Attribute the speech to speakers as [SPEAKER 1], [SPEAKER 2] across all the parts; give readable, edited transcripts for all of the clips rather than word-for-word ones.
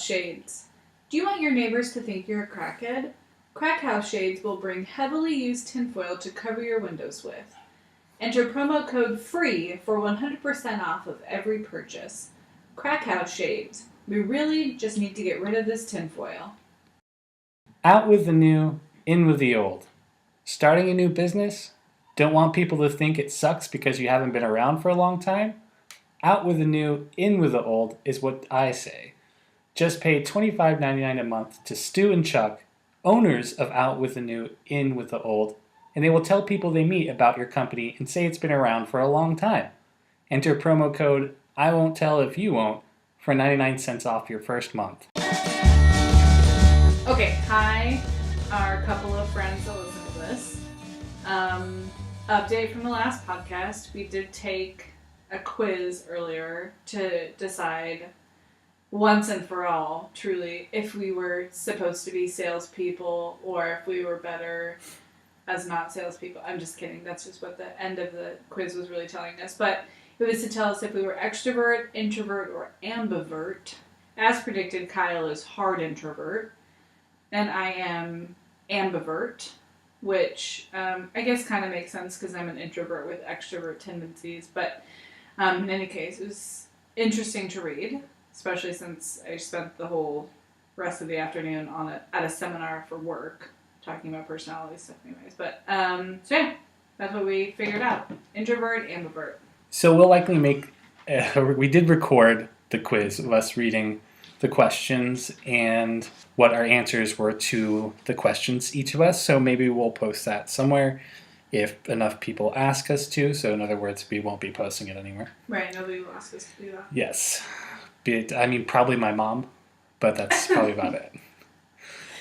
[SPEAKER 1] House Shades. Do you want your neighbors to think you're a crackhead? Crack House Shades will bring heavily used tinfoil to cover your windows with. Enter promo code FREE for 100% off of every purchase. Crack House Shades. We really just need to get rid of this tinfoil.
[SPEAKER 2] Out with the new, in with the old. Starting a new business? Don't want people to think it sucks because you haven't been around for a long time? Out with the new, in with the old is what I say. Just pay $25.99 a month to Stu and Chuck, owners of Out with the New, In with the Old, and they will tell people they meet about your company and say it's been around for a long time. Enter promo code I won't tell if you won't for 99 cents off your first month.
[SPEAKER 1] Okay, hi, our couple of friends that listen to this. Update from the last podcast. We did take a quiz earlier to decide once and for all, truly, if we were supposed to be salespeople or if we were better as not salespeople. I'm just kidding. That's just what the end of the quiz was really telling us. But it was to tell us if we were extrovert, introvert, or ambivert. As predicted, Kyle is hard introvert, and I am ambivert, which I guess kind of makes sense because I'm an introvert with extrovert tendencies. But in any case, it was interesting to read, especially since I spent the whole rest of the afternoon at a seminar for work talking about personality stuff anyways. But, so yeah, that's what we figured out. Introvert, ambivert.
[SPEAKER 2] So we'll likely we did record the quiz of us reading the questions and what our answers were to the questions, each of us. So maybe we'll post that somewhere if enough people ask us to. So in other words, we won't be posting it anywhere.
[SPEAKER 1] Right, nobody will ask us to do that.
[SPEAKER 2] Yes. Probably my mom, but that's probably about it.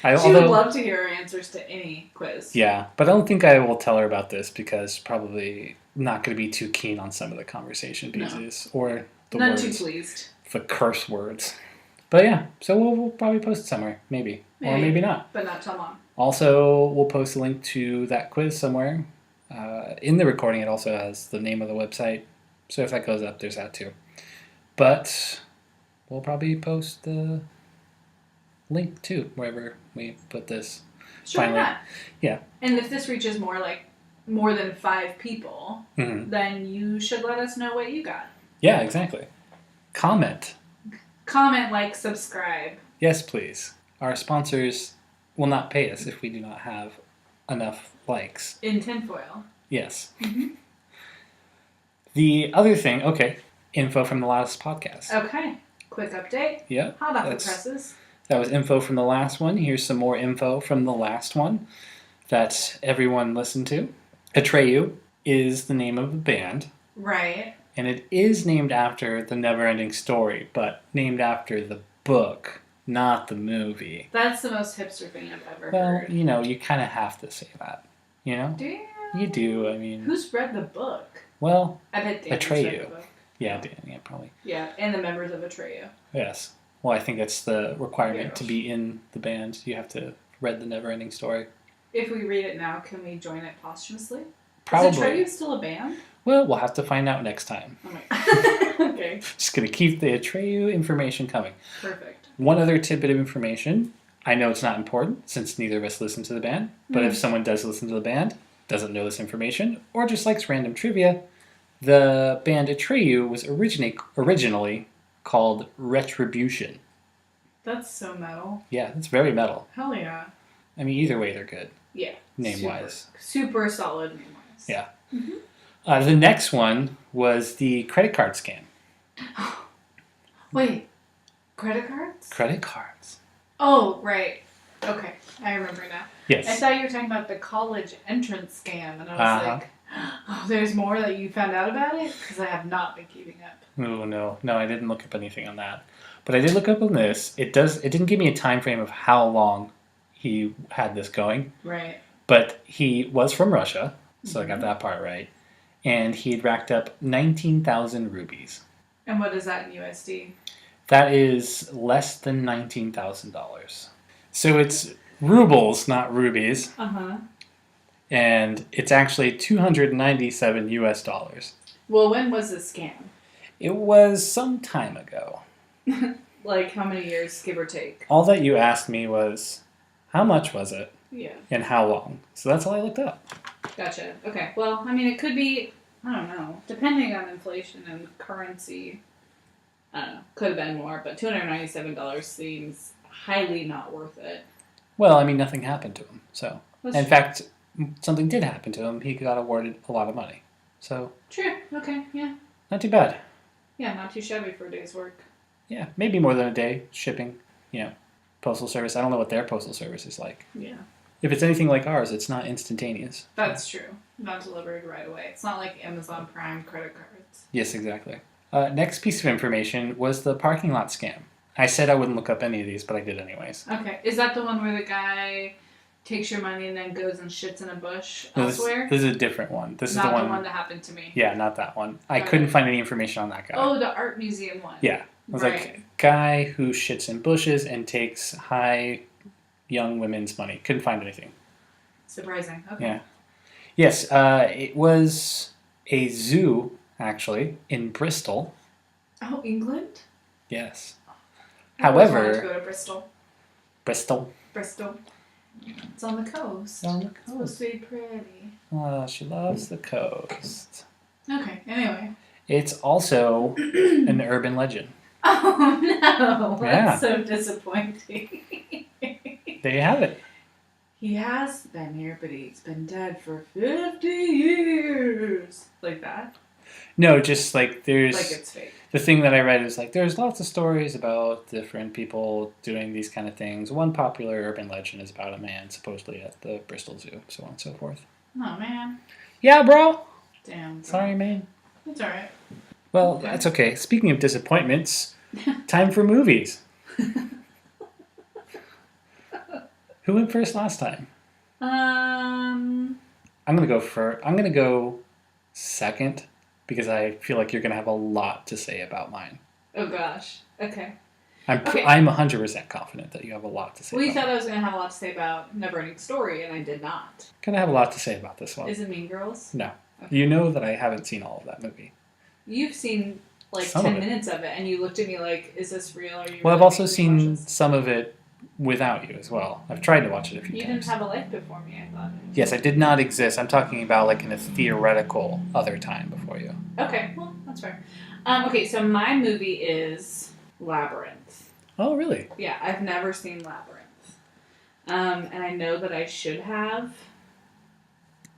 [SPEAKER 1] She would love to hear our answers to any quiz.
[SPEAKER 2] Yeah, but I don't think I will tell her about this because probably not going to be too keen on some of the conversation pieces or the
[SPEAKER 1] Not
[SPEAKER 2] words.
[SPEAKER 1] Not too pleased.
[SPEAKER 2] The curse words. But yeah, so we'll probably post it somewhere, maybe. Or maybe not.
[SPEAKER 1] But not tell Mom.
[SPEAKER 2] Also, we'll post a link to that quiz somewhere. In the recording, it also has the name of the website. So if that goes up, there's that too. But we'll probably post the link too, wherever we put this.
[SPEAKER 1] Sure,
[SPEAKER 2] finally.
[SPEAKER 1] not.
[SPEAKER 2] Yeah.
[SPEAKER 1] And if this reaches more than 5 people, then you should let us know what you got.
[SPEAKER 2] Yeah, exactly. Comment,
[SPEAKER 1] like, subscribe.
[SPEAKER 2] Yes, please. Our sponsors will not pay us if we do not have enough likes.
[SPEAKER 1] In tinfoil.
[SPEAKER 2] Yes.
[SPEAKER 1] Mm-hmm.
[SPEAKER 2] The other thing, info from the last podcast.
[SPEAKER 1] Okay. Quick update.
[SPEAKER 2] Yeah.
[SPEAKER 1] Hot off the presses.
[SPEAKER 2] That was info from the last one. Here's some more info from the last one that everyone listened to. Atreyu is the name of the band.
[SPEAKER 1] Right.
[SPEAKER 2] And it is named after The Neverending Story, but named after the book, not the movie.
[SPEAKER 1] That's the most hipster thing I've ever heard.
[SPEAKER 2] Well, you kind of have to say that, you know?
[SPEAKER 1] Do you?
[SPEAKER 2] You do,
[SPEAKER 1] Who's read the book?
[SPEAKER 2] Well,
[SPEAKER 1] I bet Dan's
[SPEAKER 2] Atreyu.
[SPEAKER 1] read the book.
[SPEAKER 2] Yeah, Dan, yeah, probably.
[SPEAKER 1] Yeah, and the members of Atreyu.
[SPEAKER 2] Yes. Well, I think that's the requirement to be in the band. You have to read The Neverending Story.
[SPEAKER 1] If we read it now, can we join it posthumously?
[SPEAKER 2] Probably.
[SPEAKER 1] Is Atreyu still a band?
[SPEAKER 2] Well, we'll have to find out next time.
[SPEAKER 1] Oh my. Okay.
[SPEAKER 2] Just going to keep the Atreyu information coming.
[SPEAKER 1] Perfect.
[SPEAKER 2] One other tidbit of information. I know it's not important since neither of us listen to the band, but if someone does listen to the band, doesn't know this information, or just likes random trivia, the band Atreyu was originally called Retribution.
[SPEAKER 1] That's so metal.
[SPEAKER 2] Yeah, it's very metal.
[SPEAKER 1] Hell yeah.
[SPEAKER 2] Either way, they're good.
[SPEAKER 1] Yeah.
[SPEAKER 2] Name-wise.
[SPEAKER 1] Super solid name-wise.
[SPEAKER 2] Yeah. Mm-hmm. The next one was the credit card scam.
[SPEAKER 1] Wait. Credit cards?
[SPEAKER 2] Credit cards.
[SPEAKER 1] Oh, right. Okay. I remember now.
[SPEAKER 2] Yes.
[SPEAKER 1] I thought you were talking about the college entrance scam, and I was like, oh, there's more that you found out about it? Because I have not been keeping up.
[SPEAKER 2] Oh, no. No, I didn't look up anything on that. But I did look up on this. It didn't give me a time frame of how long he had this going.
[SPEAKER 1] Right.
[SPEAKER 2] But he was from Russia, so I got that part right. And he'd racked up 19,000 rupees.
[SPEAKER 1] And what is that in USD?
[SPEAKER 2] That is less than $19,000. So it's rubles, not rubies.
[SPEAKER 1] Uh-huh.
[SPEAKER 2] And it's actually $297 US.
[SPEAKER 1] Well, when was this scam?
[SPEAKER 2] It was some time ago.
[SPEAKER 1] Like, how many years, give or take?
[SPEAKER 2] All that you asked me was, how much was it?
[SPEAKER 1] Yeah.
[SPEAKER 2] And how long? So that's all I looked up.
[SPEAKER 1] Gotcha. Okay. Well, I mean, it could be, I don't know, depending on inflation and currency, I don't know, could have been more, but $297 seems highly not worth it.
[SPEAKER 2] Well, I mean, nothing happened to him. So,
[SPEAKER 1] That's
[SPEAKER 2] in
[SPEAKER 1] true.
[SPEAKER 2] fact, something did happen to him. He got awarded a lot of money. So,
[SPEAKER 1] True. Okay. Yeah.
[SPEAKER 2] not too bad.
[SPEAKER 1] Yeah, not too shabby for a day's work.
[SPEAKER 2] Yeah, maybe more than a day shipping, postal service. I don't know what their postal service is like.
[SPEAKER 1] Yeah.
[SPEAKER 2] If it's anything like ours, it's not instantaneous.
[SPEAKER 1] That's true. Not delivered right away. It's not like Amazon Prime credit cards.
[SPEAKER 2] Yes, exactly. Next piece of information was the parking lot scam. I said I wouldn't look up any of these, but I did anyways.
[SPEAKER 1] Okay. Is that the one where the guy takes your money and then goes and shits in a bush
[SPEAKER 2] No,
[SPEAKER 1] elsewhere?
[SPEAKER 2] This is a different one. This
[SPEAKER 1] Not
[SPEAKER 2] is the
[SPEAKER 1] the one
[SPEAKER 2] one
[SPEAKER 1] that happened to me.
[SPEAKER 2] Yeah, not that one. I
[SPEAKER 1] Okay.
[SPEAKER 2] couldn't find any information on that guy.
[SPEAKER 1] Oh, the art museum one.
[SPEAKER 2] Yeah. It was
[SPEAKER 1] Right.
[SPEAKER 2] like guy who shits in bushes and takes high young women's money. Couldn't find anything.
[SPEAKER 1] Surprising. Okay.
[SPEAKER 2] Yeah. Yes, it was a zoo, actually, in Bristol.
[SPEAKER 1] Oh, England?
[SPEAKER 2] Yes.
[SPEAKER 1] I always wanted to
[SPEAKER 2] However,
[SPEAKER 1] go to Bristol.
[SPEAKER 2] Bristol.
[SPEAKER 1] It's on the coast.
[SPEAKER 2] On the
[SPEAKER 1] It's supposed
[SPEAKER 2] coast.
[SPEAKER 1] to be pretty.
[SPEAKER 2] Oh, she loves the coast.
[SPEAKER 1] Okay, anyway.
[SPEAKER 2] It's also an urban legend.
[SPEAKER 1] Oh no, that's
[SPEAKER 2] Yeah.
[SPEAKER 1] so disappointing.
[SPEAKER 2] There you have it.
[SPEAKER 1] He has been here, but he's been dead for 50 years. Like that?
[SPEAKER 2] No, just like there's...
[SPEAKER 1] Like it's fake.
[SPEAKER 2] The thing that I read is like there's lots of stories about different people doing these kind of things. One popular urban legend is about a man supposedly at the Bristol Zoo, so on and so forth.
[SPEAKER 1] Oh man.
[SPEAKER 2] Yeah, bro.
[SPEAKER 1] Damn. Bro.
[SPEAKER 2] Sorry, man.
[SPEAKER 1] It's alright.
[SPEAKER 2] Well,
[SPEAKER 1] Okay.
[SPEAKER 2] that's okay. Speaking of disappointments, time for movies. Who went first last time? I'm gonna go second because I feel like you're gonna have a lot to say about mine.
[SPEAKER 1] Oh gosh. Okay.
[SPEAKER 2] I'm 100% confident that you have a lot to say.
[SPEAKER 1] Well, you
[SPEAKER 2] about
[SPEAKER 1] thought I was going to have a lot to say about Neverending Story, and I did not.
[SPEAKER 2] Gonna have a lot to say about this one.
[SPEAKER 1] Is it Mean Girls?
[SPEAKER 2] No.
[SPEAKER 1] Okay.
[SPEAKER 2] You know that I haven't seen all of that movie.
[SPEAKER 1] You've seen like
[SPEAKER 2] Some
[SPEAKER 1] 10
[SPEAKER 2] of it.
[SPEAKER 1] minutes of it, and you looked at me like, is this real? Are you
[SPEAKER 2] Well, I've
[SPEAKER 1] really
[SPEAKER 2] also
[SPEAKER 1] making me
[SPEAKER 2] seen
[SPEAKER 1] watch this?
[SPEAKER 2] some of it without you as well. I've tried to watch it a few
[SPEAKER 1] You
[SPEAKER 2] times.
[SPEAKER 1] didn't have a life before me, I thought.
[SPEAKER 2] Yes, I did not exist. I'm talking about like in a theoretical other time before you.
[SPEAKER 1] Okay, well, that's fair. Okay, so my movie is Labyrinth.
[SPEAKER 2] Oh, really?
[SPEAKER 1] Yeah, I've never seen Labyrinth. And I know that I should have,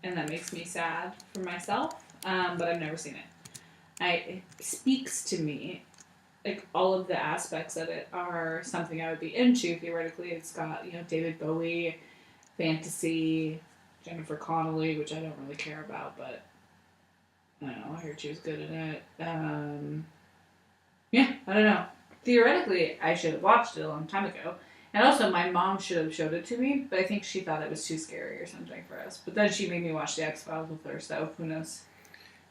[SPEAKER 1] and that makes me sad for myself, but I've never seen it. It speaks to me, like all of the aspects of it are something I would be into theoretically. It's got, David Bowie, fantasy, Jennifer Connelly, which I don't really care about, but I don't know, I heard she was good in it. Yeah, I don't know. Theoretically, I should have watched it a long time ago. And also, my mom should have showed it to me, but I think she thought it was too scary or something for us. But then she made me watch The X-Files with her, so who knows?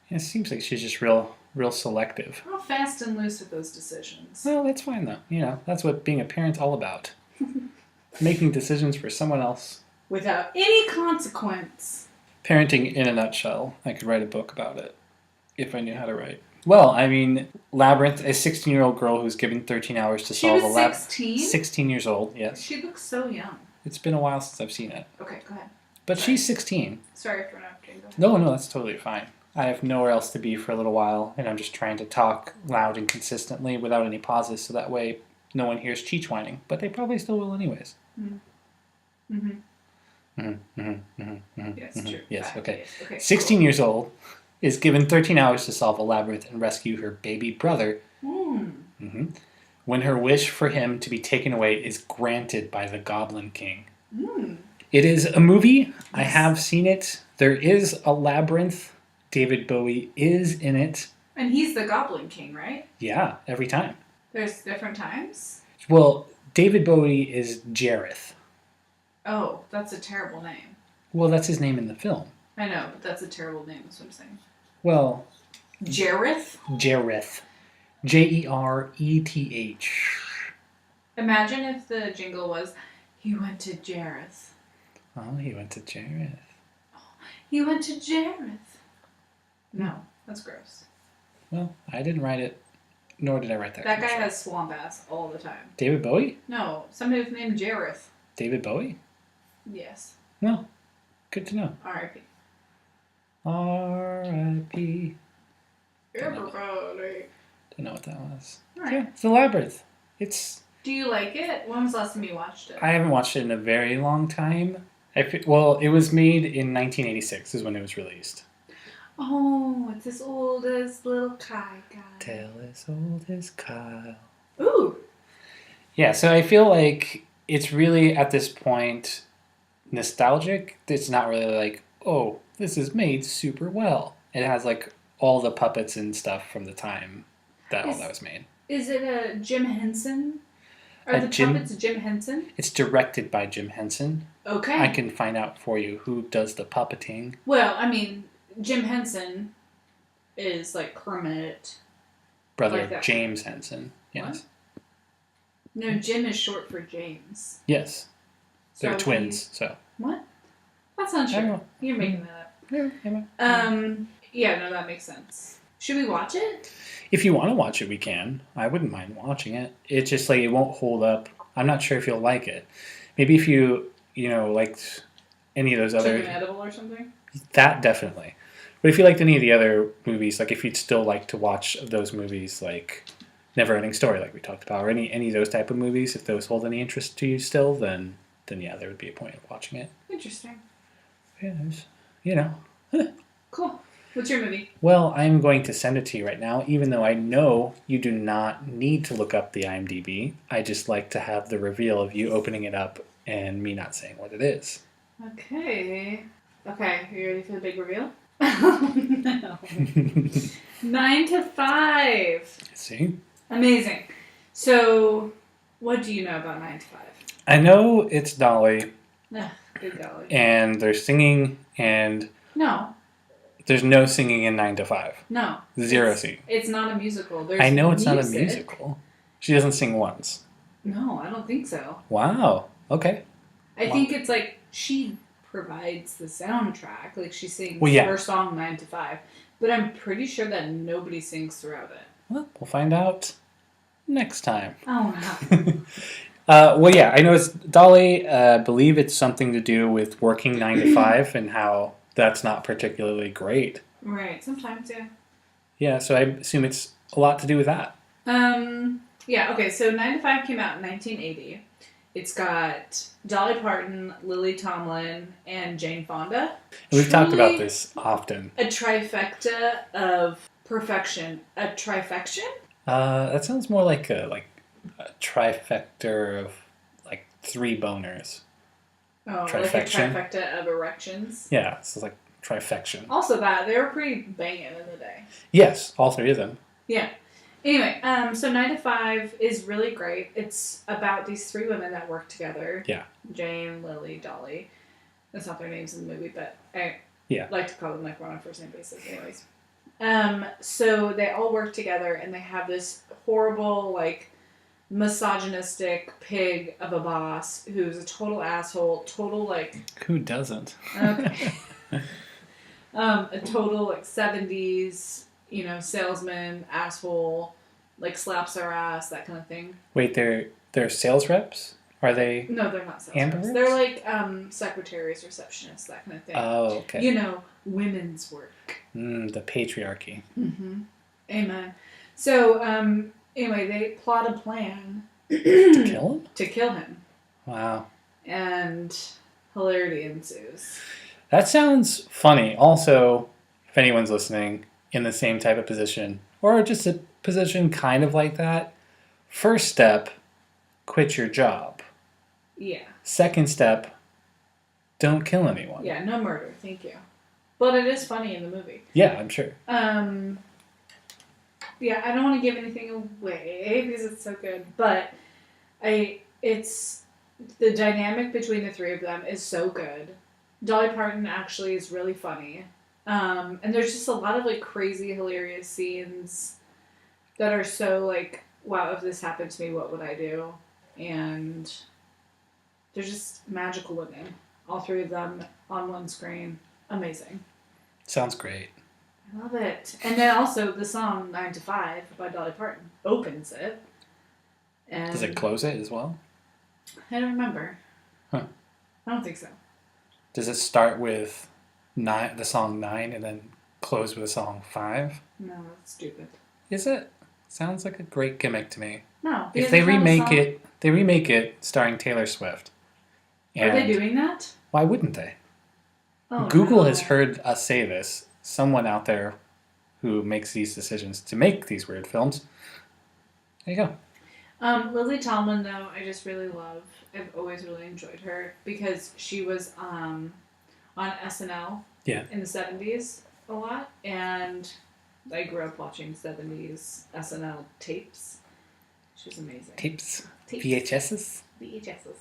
[SPEAKER 2] Yeah, it seems like she's just real selective.
[SPEAKER 1] Real fast and loose with those decisions.
[SPEAKER 2] Well, that's fine though. That's what being a parent's all about. Making decisions for someone else.
[SPEAKER 1] Without any consequence.
[SPEAKER 2] Parenting in a nutshell. I could write a book about it if I knew how to write. Well, I mean, Labyrinth, a 16-year-old girl who's given 13 hours to
[SPEAKER 1] She
[SPEAKER 2] solve
[SPEAKER 1] was
[SPEAKER 2] a labyrinth.
[SPEAKER 1] 16?
[SPEAKER 2] 16 years old, yes.
[SPEAKER 1] She looks so young.
[SPEAKER 2] It's been a while since I've seen it.
[SPEAKER 1] Okay, go ahead.
[SPEAKER 2] But she's 16.
[SPEAKER 1] Sorry for interrupting. Go ahead.
[SPEAKER 2] No, that's totally fine. I have nowhere else to be for a little while, and I'm just trying to talk loud and consistently without any pauses, so that way no one hears Cheech whining. But they probably still will anyways.
[SPEAKER 1] Yes, true.
[SPEAKER 2] Yes,
[SPEAKER 1] Fact.
[SPEAKER 2] okay.
[SPEAKER 1] Okay.
[SPEAKER 2] 16 years old, is given 13 hours to solve a labyrinth and rescue her baby brother. When her wish for him to be taken away is granted by the Goblin King. It is a movie. I have seen it. There is a labyrinth. David Bowie is in it.
[SPEAKER 1] And he's the Goblin King, right?
[SPEAKER 2] Yeah, every time.
[SPEAKER 1] There's different times?
[SPEAKER 2] Well, David Bowie is Jareth.
[SPEAKER 1] Oh, that's a terrible name.
[SPEAKER 2] Well, that's his name in the film.
[SPEAKER 1] I know, but that's a terrible name, is what I'm saying.
[SPEAKER 2] Well,
[SPEAKER 1] Jareth?
[SPEAKER 2] Jareth. Jereth.
[SPEAKER 1] Imagine if the jingle was, he went to Jareth.
[SPEAKER 2] Oh, he went to Jareth.
[SPEAKER 1] He went to Jareth. No, that's gross.
[SPEAKER 2] Well, I didn't write it. Nor did I write that.
[SPEAKER 1] That guy has swamp ass all the time.
[SPEAKER 2] David Bowie?
[SPEAKER 1] No, somebody was named Jareth.
[SPEAKER 2] David Bowie?
[SPEAKER 1] Yes.
[SPEAKER 2] No. Good to know.
[SPEAKER 1] R.I.P.
[SPEAKER 2] R.I.P.
[SPEAKER 1] Everybody.
[SPEAKER 2] Don't know what that was.
[SPEAKER 1] Right.
[SPEAKER 2] Yeah, it's The Labyrinth.
[SPEAKER 1] Do you like it? When was the last time you watched it?
[SPEAKER 2] I haven't watched it in a very long time. Well, it was made in 1986 is when it was released.
[SPEAKER 1] Oh, it's as old as little Kai guy.
[SPEAKER 2] Tale as old as Kyle.
[SPEAKER 1] Ooh.
[SPEAKER 2] Yeah, so I feel like it's really, at this point, nostalgic. It's not really like, oh, this is made super well. It has, like, all the puppets and stuff from the time that all that was made.
[SPEAKER 1] Is it a Jim Henson? Are the puppets Jim Henson?
[SPEAKER 2] It's directed by Jim Henson.
[SPEAKER 1] Okay.
[SPEAKER 2] I can find out for you who does the puppeting.
[SPEAKER 1] Well, I mean, Jim Henson is like Kermit.
[SPEAKER 2] Brother
[SPEAKER 1] like
[SPEAKER 2] James Henson. Yes.
[SPEAKER 1] What? No, Jim is short for James.
[SPEAKER 2] Yes. They're twins, so.
[SPEAKER 1] What? That's not true. You're making that up. Yeah, no, that makes sense. Should we watch it?
[SPEAKER 2] If you want to watch it, we can. I wouldn't mind watching it. It's just like it won't hold up. I'm not sure if you'll like it. Maybe if you liked any of those other...
[SPEAKER 1] Chicken Edible or something?
[SPEAKER 2] That definitely. But if you liked any of the other movies, like if you'd still like to watch those movies, like Never Ending Story, like we talked about, or any of those type of movies, if those hold any interest to you still, then yeah, there would be a point of watching it.
[SPEAKER 1] Interesting.
[SPEAKER 2] Yeah,
[SPEAKER 1] Cool. What's your movie?
[SPEAKER 2] Well, I'm going to send it to you right now, even though I know you do not need to look up the IMDb. I just like to have the reveal of you opening it up and me not saying what it is.
[SPEAKER 1] Okay. Okay, are you ready for the big reveal? Oh, no. 9 to 5.
[SPEAKER 2] See?
[SPEAKER 1] Amazing. So, what do you know about 9 to 5?
[SPEAKER 2] I know it's Dolly.
[SPEAKER 1] Good golly.
[SPEAKER 2] And they're singing, and...
[SPEAKER 1] No.
[SPEAKER 2] There's no singing in 9 to 5.
[SPEAKER 1] No.
[SPEAKER 2] Zero singing.
[SPEAKER 1] It's not a musical. There's
[SPEAKER 2] I know it's
[SPEAKER 1] music.
[SPEAKER 2] not a musical. She doesn't sing once.
[SPEAKER 1] No, I don't think so.
[SPEAKER 2] Wow. Okay.
[SPEAKER 1] I think it's like she provides the soundtrack. Like she sings her song 9 to 5. But I'm pretty sure that nobody sings throughout it.
[SPEAKER 2] Well, we'll find out next time.
[SPEAKER 1] Oh, no.
[SPEAKER 2] Well, yeah, I know it's Dolly. I believe it's something to do with working 9 to 5 and how that's not particularly great.
[SPEAKER 1] Right. Sometimes, yeah.
[SPEAKER 2] Yeah, so I assume it's a lot to do with that.
[SPEAKER 1] Yeah, okay, so 9 to 5 came out in 1980. It's got Dolly Parton, Lily Tomlin, and Jane Fonda.
[SPEAKER 2] We've talked about this often.
[SPEAKER 1] A trifecta of perfection. A trifection?
[SPEAKER 2] That sounds more like a trifecta of like 3 boners.
[SPEAKER 1] Oh, like a trifecta of erections?
[SPEAKER 2] Yeah, so it's like trifection.
[SPEAKER 1] Also that, they were pretty banging in the day.
[SPEAKER 2] Yes, all 3 of them.
[SPEAKER 1] Yeah. Anyway, so 9 to 5 is really great. It's about these 3 women that work together.
[SPEAKER 2] Yeah.
[SPEAKER 1] Jane, Lily, Dolly. That's not their names in the movie, but I like to call them like we're on a first name basis anyways. So they all work together and they have this horrible, like, misogynistic pig of a boss who's a total asshole, total, like...
[SPEAKER 2] Who doesn't?
[SPEAKER 1] Okay. A total, like, 70s... salesman, asshole, like slaps our ass, that kind of thing.
[SPEAKER 2] Wait, they're sales reps? Are they?
[SPEAKER 1] No, they're not sales reps. They're like secretaries, receptionists, that kind of thing.
[SPEAKER 2] Oh, okay.
[SPEAKER 1] Women's work.
[SPEAKER 2] The patriarchy.
[SPEAKER 1] Mm-hmm. Amen. So, anyway, they plot a plan
[SPEAKER 2] to kill him.
[SPEAKER 1] To kill him.
[SPEAKER 2] Wow.
[SPEAKER 1] And hilarity ensues.
[SPEAKER 2] That sounds funny. Also, if anyone's listening, in the same type of position, or just a position kind of like that, first step, quit your job.
[SPEAKER 1] Yeah.
[SPEAKER 2] Second step, don't kill anyone.
[SPEAKER 1] Yeah, no murder, thank you. But it is funny in the movie.
[SPEAKER 2] Yeah, I'm sure.
[SPEAKER 1] Yeah, I don't want to give anything away because it's so good, but it's the dynamic between the 3 of them is so good. Dolly Parton actually is really funny. And there's just a lot of, like, crazy, hilarious scenes that are so, like, wow, if this happened to me, what would I do? And they're just magical women. All 3 of them on one screen. Amazing.
[SPEAKER 2] Sounds great.
[SPEAKER 1] I love it. And then also the song 9 to 5 by Dolly Parton opens it. And
[SPEAKER 2] Does it close it as well?
[SPEAKER 1] I don't remember.
[SPEAKER 2] Huh.
[SPEAKER 1] I don't think so.
[SPEAKER 2] Does it start with the song 9 and then close with the song 5?
[SPEAKER 1] No, that's stupid.
[SPEAKER 2] Is it? Sounds like a great gimmick to me.
[SPEAKER 1] No.
[SPEAKER 2] If they remake it starring Taylor Swift.
[SPEAKER 1] Are they doing that?
[SPEAKER 2] Why wouldn't they?
[SPEAKER 1] Oh,
[SPEAKER 2] Google
[SPEAKER 1] no.
[SPEAKER 2] has heard us say this. Someone out there who makes these decisions to make these weird films. There you go.
[SPEAKER 1] Lily Tomlin, though, I just really love. I've always really enjoyed her because she was on SNL in the 70s a lot, and I grew up watching 70s SNL tapes. She was amazing.
[SPEAKER 2] Tapes. VHSs?
[SPEAKER 1] VHSs.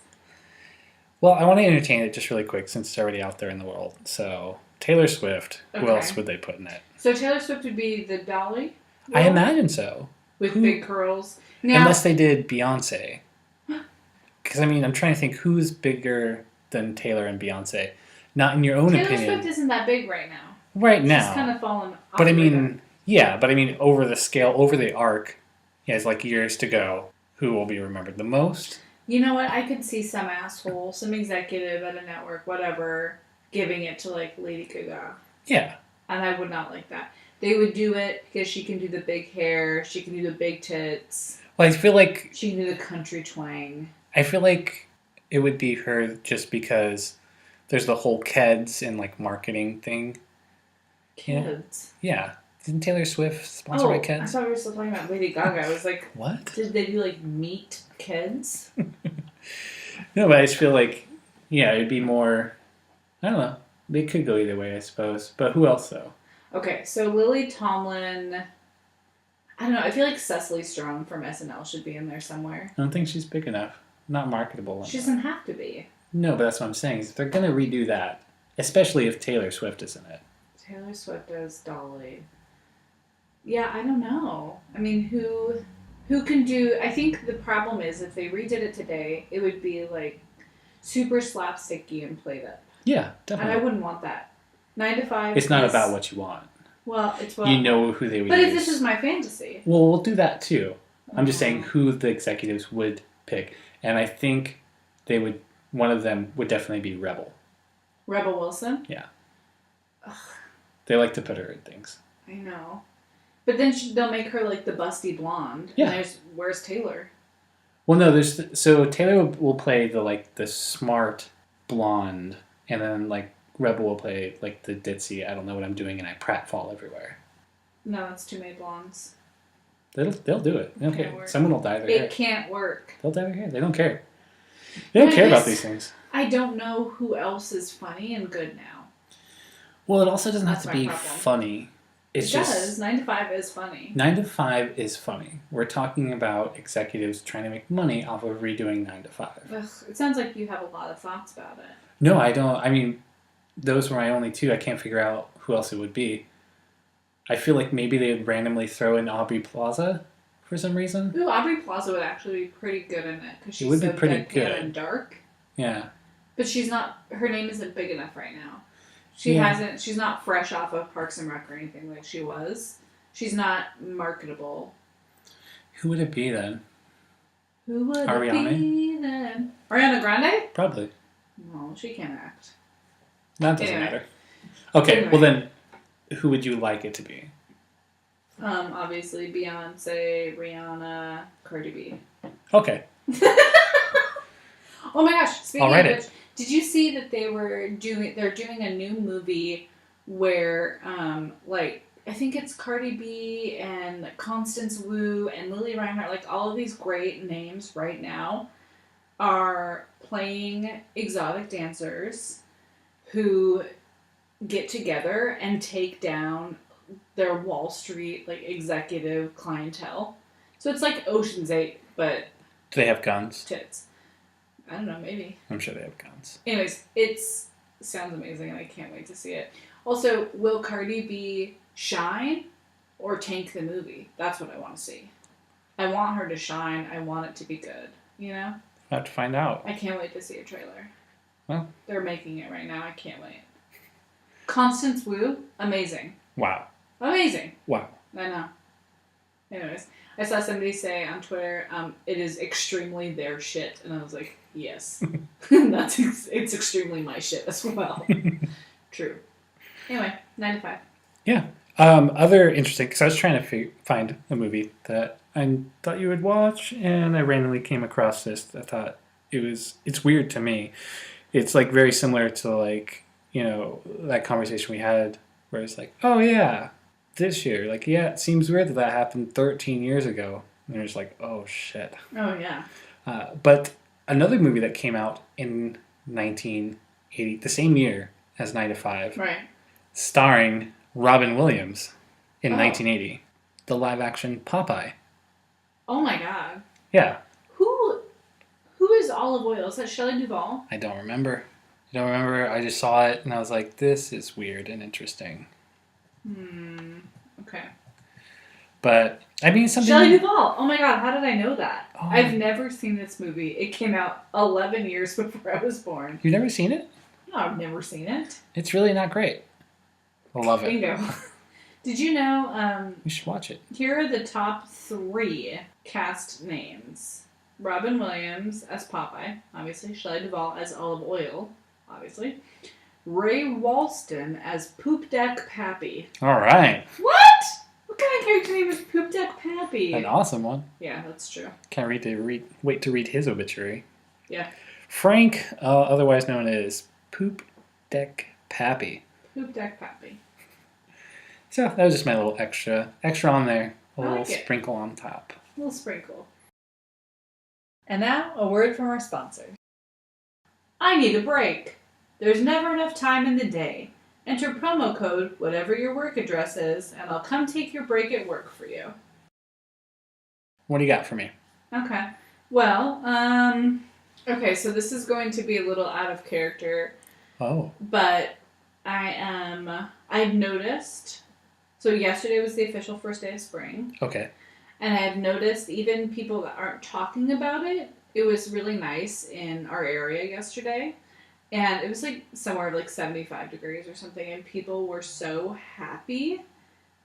[SPEAKER 2] Well, I want to entertain it just really quick since it's already out there in the world. So, Taylor Swift, who else would they put in it?
[SPEAKER 1] So Taylor Swift would be the Dolly?
[SPEAKER 2] I imagine so.
[SPEAKER 1] With big curls. Now,
[SPEAKER 2] unless they did Beyonce. Because, I mean, I'm trying to think who's bigger than Taylor and Beyonce. Not in your own opinion.
[SPEAKER 1] Taylor Swift isn't that big right now.
[SPEAKER 2] Right now.
[SPEAKER 1] She's kind of fallen off.
[SPEAKER 2] But I mean, over the scale, over the arc, he has like years to go. Who will be remembered the most?
[SPEAKER 1] You know what? I could see some asshole, some executive at a network, whatever, giving it to like Lady Gaga.
[SPEAKER 2] Yeah.
[SPEAKER 1] And I would not like that. They would do it because she can do the big hair, she can do the big tits.
[SPEAKER 2] Well, I feel like
[SPEAKER 1] she can do the country twang.
[SPEAKER 2] I feel like it would be her just because there's the whole Keds and like marketing thing.
[SPEAKER 1] Keds?
[SPEAKER 2] Yeah. Isn't Taylor Swift sponsored by Keds?
[SPEAKER 1] I thought we were still talking about Lady Gaga. I was like,
[SPEAKER 2] what?
[SPEAKER 1] Did they do like meat Keds?
[SPEAKER 2] No, but I just feel like, it'd be more, I don't know. They could go either way, I suppose. But who else, though?
[SPEAKER 1] Okay, so Lily Tomlin, I don't know. I feel like Cecily Strong from SNL should be in there somewhere.
[SPEAKER 2] I don't think she's big enough. Not marketable enough.
[SPEAKER 1] She doesn't have to be.
[SPEAKER 2] No, but that's what I'm saying. Is they're going to redo that, especially if Taylor Swift is in it.
[SPEAKER 1] Taylor Swift as Dolly. Yeah, I don't know. I mean, who can do... I think the problem is if they redid it today, it would be like super slapsticky and played up.
[SPEAKER 2] Yeah, definitely.
[SPEAKER 1] And I wouldn't want that. 9 to 5
[SPEAKER 2] It's not about what you want.
[SPEAKER 1] Well, it's what...
[SPEAKER 2] You know who they would
[SPEAKER 1] But
[SPEAKER 2] use.
[SPEAKER 1] if this is my fantasy...
[SPEAKER 2] Well, we'll do that too. I'm just saying who the executives would pick. And I think one of them would definitely be Rebel.
[SPEAKER 1] Rebel Wilson?
[SPEAKER 2] Yeah.
[SPEAKER 1] Ugh.
[SPEAKER 2] They like to put her in things.
[SPEAKER 1] I know. But then they'll make her like the busty blonde.
[SPEAKER 2] Yeah.
[SPEAKER 1] And where's Taylor?
[SPEAKER 2] Well, no, so Taylor will play the smart blonde, and then like Rebel will play like the ditzy, I don't know what I'm doing, and I pratfall everywhere.
[SPEAKER 1] No, that's too many blondes.
[SPEAKER 2] They'll do it. They don't care. Someone will dye their hair.
[SPEAKER 1] It can't work.
[SPEAKER 2] They'll dye their hair. They don't care. They don't care about these things.
[SPEAKER 1] I don't know who else is funny and good now.
[SPEAKER 2] Well, it also doesn't have to be funny.
[SPEAKER 1] It does. 9 to 5 is funny.
[SPEAKER 2] 9 to 5 is funny. We're talking about executives trying to make money off of redoing 9 to 5.
[SPEAKER 1] Ugh, it sounds like you have a lot of thoughts about it.
[SPEAKER 2] No, I don't. I mean, those were my only two. I can't figure out who else it would be. I feel like maybe they would randomly throw in Aubrey Plaza for some reason.
[SPEAKER 1] Ooh, Aubrey Plaza would actually be pretty good in it because she's
[SPEAKER 2] would be
[SPEAKER 1] so
[SPEAKER 2] pretty
[SPEAKER 1] deadpan
[SPEAKER 2] good
[SPEAKER 1] and dark.
[SPEAKER 2] Yeah.
[SPEAKER 1] But she's not. Her name isn't big enough right now. She's not fresh off of Parks and Rec or anything like she was. She's not marketable.
[SPEAKER 2] Who would it be then?
[SPEAKER 1] Who would it be then? Ariana Grande?
[SPEAKER 2] Probably.
[SPEAKER 1] No, she can't act.
[SPEAKER 2] That doesn't matter. Okay, well then, who would you like it to be?
[SPEAKER 1] Obviously Beyonce, Rihanna, Cardi B.
[SPEAKER 2] Okay.
[SPEAKER 1] Oh my gosh! Speaking
[SPEAKER 2] of which,
[SPEAKER 1] did you see that they're doing a new movie where I think it's Cardi B and Constance Wu and Lily Reinhart, like all of these great names right now are playing exotic dancers who get together and take down their Wall Street like executive clientele. So it's like Ocean's 8, but
[SPEAKER 2] do they have guns?
[SPEAKER 1] Tits. I don't know, maybe.
[SPEAKER 2] I'm sure they have guns.
[SPEAKER 1] Anyways, it sounds amazing and I can't wait to see it. Also, will Cardi B shine or tank the movie? That's what I want to see. I want her to shine. I want it to be good, you know?
[SPEAKER 2] I'll have to find out.
[SPEAKER 1] I can't wait to see a trailer.
[SPEAKER 2] Well.
[SPEAKER 1] They're making it right now. I can't wait. Constance Wu, amazing.
[SPEAKER 2] Wow.
[SPEAKER 1] Amazing.
[SPEAKER 2] Wow.
[SPEAKER 1] I know. Anyways, I saw somebody say on Twitter, it is extremely their shit. And I was like, yes. It's extremely my shit as well. True. Anyway, 9 to 5.
[SPEAKER 2] Yeah. Other interesting, because I was trying to find a movie that I thought you would watch, and I randomly came across this. I thought it's weird to me. It's like very similar to like, that conversation we had where it's like, oh yeah, this year. Like, yeah, it seems weird that happened 13 years ago. And you're just like, oh shit.
[SPEAKER 1] Oh yeah.
[SPEAKER 2] But another movie that came out in 1980, the same year as 9 to 5.
[SPEAKER 1] Right.
[SPEAKER 2] Starring Robin Williams in 1980. The live-action Popeye.
[SPEAKER 1] Oh my god.
[SPEAKER 2] Yeah.
[SPEAKER 1] Who is Olive Oil? Is that Shelley Duvall?
[SPEAKER 2] I don't remember. I just saw it and I was like, this is weird and interesting.
[SPEAKER 1] Okay.
[SPEAKER 2] But, I mean, something...
[SPEAKER 1] Shelley Duvall! Oh my god, how did I know that?
[SPEAKER 2] Oh.
[SPEAKER 1] I've never seen this movie. It came out 11 years before I was born.
[SPEAKER 2] You've never seen it?
[SPEAKER 1] No, I've never seen it.
[SPEAKER 2] It's really not great. I love it.
[SPEAKER 1] Bingo. Did you know...
[SPEAKER 2] You should watch it.
[SPEAKER 1] Here are the top 3 cast names. Robin Williams as Popeye, obviously. Shelley Duvall as Olive Oil, obviously. Ray Walston as Poop Deck Pappy.
[SPEAKER 2] All right.
[SPEAKER 1] What? What kind of character name is Poop Deck Pappy?
[SPEAKER 2] An awesome one.
[SPEAKER 1] Yeah, that's true.
[SPEAKER 2] Can't wait to read his obituary.
[SPEAKER 1] Yeah.
[SPEAKER 2] Frank, otherwise known as Poop Deck Pappy.
[SPEAKER 1] Poop Deck Pappy.
[SPEAKER 2] So that was just my little extra on there. A little
[SPEAKER 1] like
[SPEAKER 2] sprinkle on top.
[SPEAKER 1] A little sprinkle. And now, a word from our sponsors. I need a break. There's never enough time in the day. Enter promo code, whatever your work address is, and I'll come take your break at work for you.
[SPEAKER 2] What do you got for me?
[SPEAKER 1] Okay. Well, okay, so this is going to be a little out of character.
[SPEAKER 2] Oh.
[SPEAKER 1] But I've noticed, so yesterday was the official first day of spring.
[SPEAKER 2] Okay.
[SPEAKER 1] And I've noticed even people that aren't talking about it, it was really nice in our area yesterday. And it was like somewhere like 75 degrees or something. And people were so happy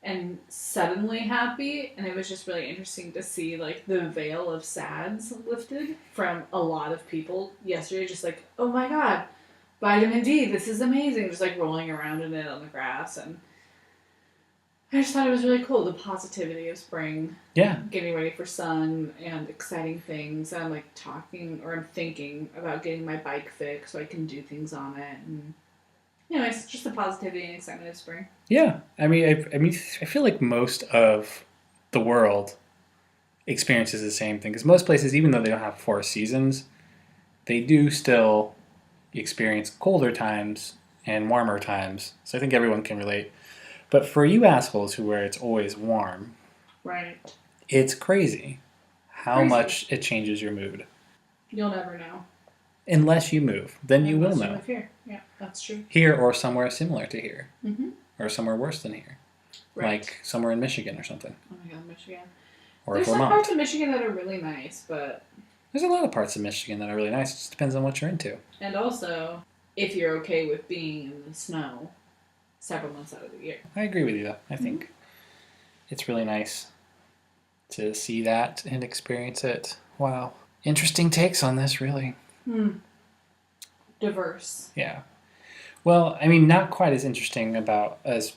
[SPEAKER 1] and suddenly happy. And it was just really interesting to see like the veil of sads lifted from a lot of people yesterday. Just like, oh my God, vitamin D, this is amazing. Just like rolling around in it on the grass. And I just thought it was really cool, the positivity of spring.
[SPEAKER 2] Yeah.
[SPEAKER 1] Getting ready for sun and exciting things. And I'm like I'm thinking about getting my bike fixed so I can do things on it. And it's just the positivity and excitement of spring.
[SPEAKER 2] Yeah. I feel like most of the world experiences the same thing. Because most places, even though they don't have 4 seasons, they do still experience colder times and warmer times. So I think everyone can relate. But for you assholes where it's always warm,
[SPEAKER 1] right?
[SPEAKER 2] It's crazy how much it changes your mood.
[SPEAKER 1] You'll never know.
[SPEAKER 2] Unless you move. Then you will know.
[SPEAKER 1] Unless you move here. Yeah, that's true.
[SPEAKER 2] Here or somewhere similar to here.
[SPEAKER 1] Mm-hmm.
[SPEAKER 2] Or somewhere worse than here.
[SPEAKER 1] Right.
[SPEAKER 2] Like somewhere in Michigan or something.
[SPEAKER 1] Oh my God, Michigan.
[SPEAKER 2] Or
[SPEAKER 1] There's
[SPEAKER 2] Vermont.
[SPEAKER 1] some parts of Michigan that are really nice, but...
[SPEAKER 2] There's a lot of parts of Michigan that are really nice. It just depends on what you're into.
[SPEAKER 1] And also, if you're okay with being in the snow several months out of the year.
[SPEAKER 2] I agree with you, though. I think it's really nice to see that and experience it. Wow. Interesting takes on this, really.
[SPEAKER 1] Diverse.
[SPEAKER 2] Yeah. Well, not quite as interesting as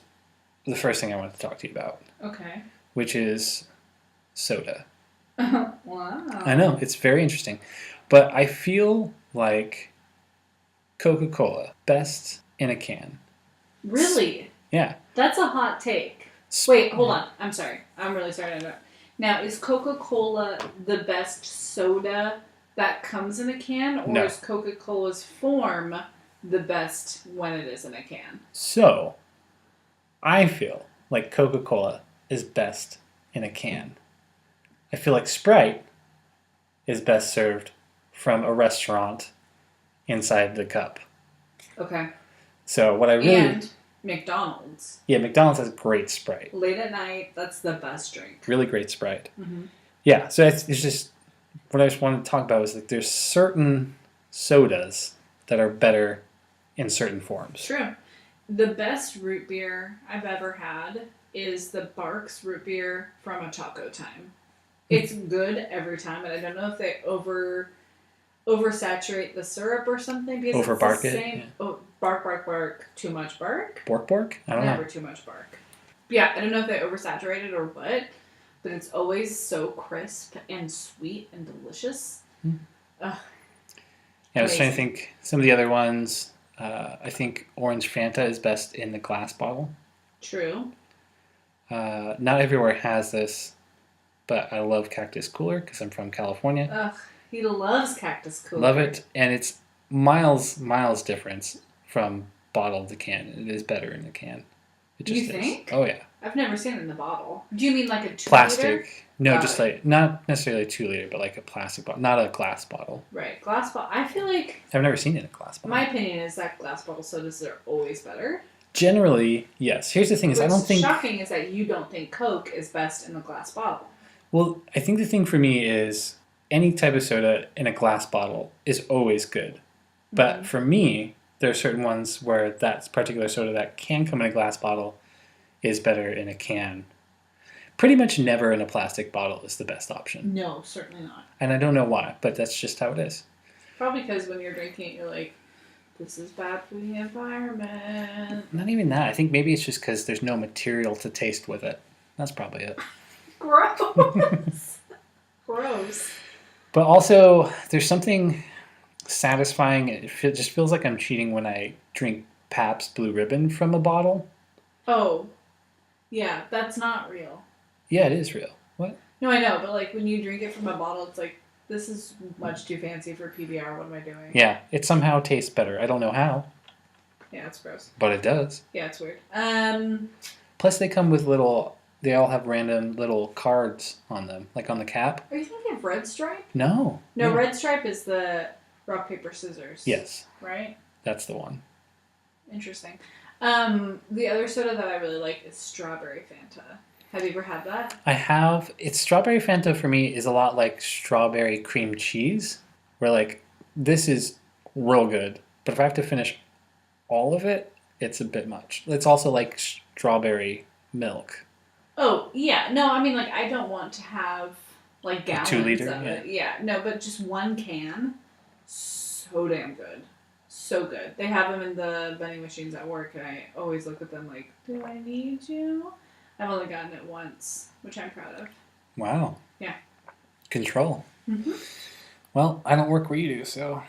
[SPEAKER 2] the first thing I wanted to talk to you about.
[SPEAKER 1] Okay.
[SPEAKER 2] Which is soda.
[SPEAKER 1] Wow.
[SPEAKER 2] I know, it's very interesting. But I feel like Coca-Cola, best in a can.
[SPEAKER 1] Really?
[SPEAKER 2] Yeah.
[SPEAKER 1] That's a hot take. Wait, hold on. I'm sorry. I'm really sorry to interrupt. Now, is Coca-Cola the best soda that comes in a can? Or is Coca-Cola's form the best when it is in a can?
[SPEAKER 2] So, I feel like Coca-Cola is best in a can. I feel like Sprite is best served from a restaurant inside the cup.
[SPEAKER 1] Okay.
[SPEAKER 2] So what I really...
[SPEAKER 1] And McDonald's.
[SPEAKER 2] Yeah, McDonald's has great Sprite.
[SPEAKER 1] Late at night, that's the best drink.
[SPEAKER 2] Really great Sprite.
[SPEAKER 1] Mm-hmm.
[SPEAKER 2] Yeah, so it's just... What I just wanted to talk about is that there's certain sodas that are better in certain forms.
[SPEAKER 1] True. The best root beer I've ever had is the Barks root beer from a Taco Time. It's good every time, and I don't know if they oversaturate the syrup or something because
[SPEAKER 2] Overbark
[SPEAKER 1] it's the
[SPEAKER 2] it,
[SPEAKER 1] same.
[SPEAKER 2] yeah.
[SPEAKER 1] Oh, bark, too much bark.
[SPEAKER 2] Bork? I don't
[SPEAKER 1] Never
[SPEAKER 2] know.
[SPEAKER 1] too much bark. Yeah, I don't know if they oversaturate it or what, but it's always so crisp and sweet and delicious. Ugh.
[SPEAKER 2] Yeah, I was trying to think some of the other ones. I think orange Fanta is best in the glass bottle.
[SPEAKER 1] True.
[SPEAKER 2] Not everywhere has this, but I love Cactus Cooler because I'm from California.
[SPEAKER 1] Ugh, he loves Cactus Cooler.
[SPEAKER 2] Love it, and it's miles difference from bottle to can. It is better in the can. It just
[SPEAKER 1] You think?
[SPEAKER 2] Is. Oh yeah.
[SPEAKER 1] I've never seen it in the bottle. Do you mean like a 2
[SPEAKER 2] Plastic?
[SPEAKER 1] liter?
[SPEAKER 2] No, just like not necessarily a 2 liter, but like a plastic bottle, not a glass bottle.
[SPEAKER 1] Right, glass bottle. I feel like
[SPEAKER 2] I've never seen it in a glass bottle.
[SPEAKER 1] my opinion is that glass bottle sodas are always better.
[SPEAKER 2] Generally, yes. Here's the thing: is I don't think.
[SPEAKER 1] What's shocking is that you don't think Coke is best in the glass bottle.
[SPEAKER 2] Well, I think the thing for me is any type of soda in a glass bottle is always good. But for me, there are certain ones where that particular soda that can come in a glass bottle is better in a can. Pretty much never in a plastic bottle is the best option.
[SPEAKER 1] No, certainly not.
[SPEAKER 2] And I don't know why, but that's just how it is.
[SPEAKER 1] Probably because when you're drinking it, you're like, this is bad for the environment.
[SPEAKER 2] Not even that. I think maybe it's just because there's no material to taste with it. That's probably it.
[SPEAKER 1] Gross. Gross.
[SPEAKER 2] But also, there's something satisfying. It just feels like I'm cheating when I drink Pabst Blue Ribbon from a bottle.
[SPEAKER 1] Oh, yeah, that's not real.
[SPEAKER 2] Yeah, it is real. What?
[SPEAKER 1] No, I know, but like when you drink it from a bottle, it's like, this is much too fancy for PBR. What am I doing?
[SPEAKER 2] Yeah, it somehow tastes better. I don't know how.
[SPEAKER 1] Yeah, it's gross.
[SPEAKER 2] But it does.
[SPEAKER 1] Yeah, it's weird.
[SPEAKER 2] Plus, they come with they all have random little cards on them, like on the cap.
[SPEAKER 1] Are you thinking of Red Stripe?
[SPEAKER 2] No.
[SPEAKER 1] No, Red Stripe is the rock, paper, scissors.
[SPEAKER 2] Yes.
[SPEAKER 1] Right?
[SPEAKER 2] That's the one.
[SPEAKER 1] Interesting. The other soda that I really like is Strawberry Fanta. Have you ever had that?
[SPEAKER 2] I have. It's Strawberry Fanta for me is a lot like strawberry cream cheese, where like, this is real good. But if I have to finish all of it, it's a bit much. It's also like strawberry milk.
[SPEAKER 1] Oh, yeah. No, I mean, like, I don't want to have, like, gallons
[SPEAKER 2] 2 liter,
[SPEAKER 1] of it. Yeah, no, but just one can. So damn good. So good. They have them in the vending machines at work, and I always look at them like, do I need you? I've only gotten it once, which I'm proud of.
[SPEAKER 2] Wow.
[SPEAKER 1] Yeah.
[SPEAKER 2] Control.
[SPEAKER 1] Mm-hmm.
[SPEAKER 2] Well, I don't work where you do, so.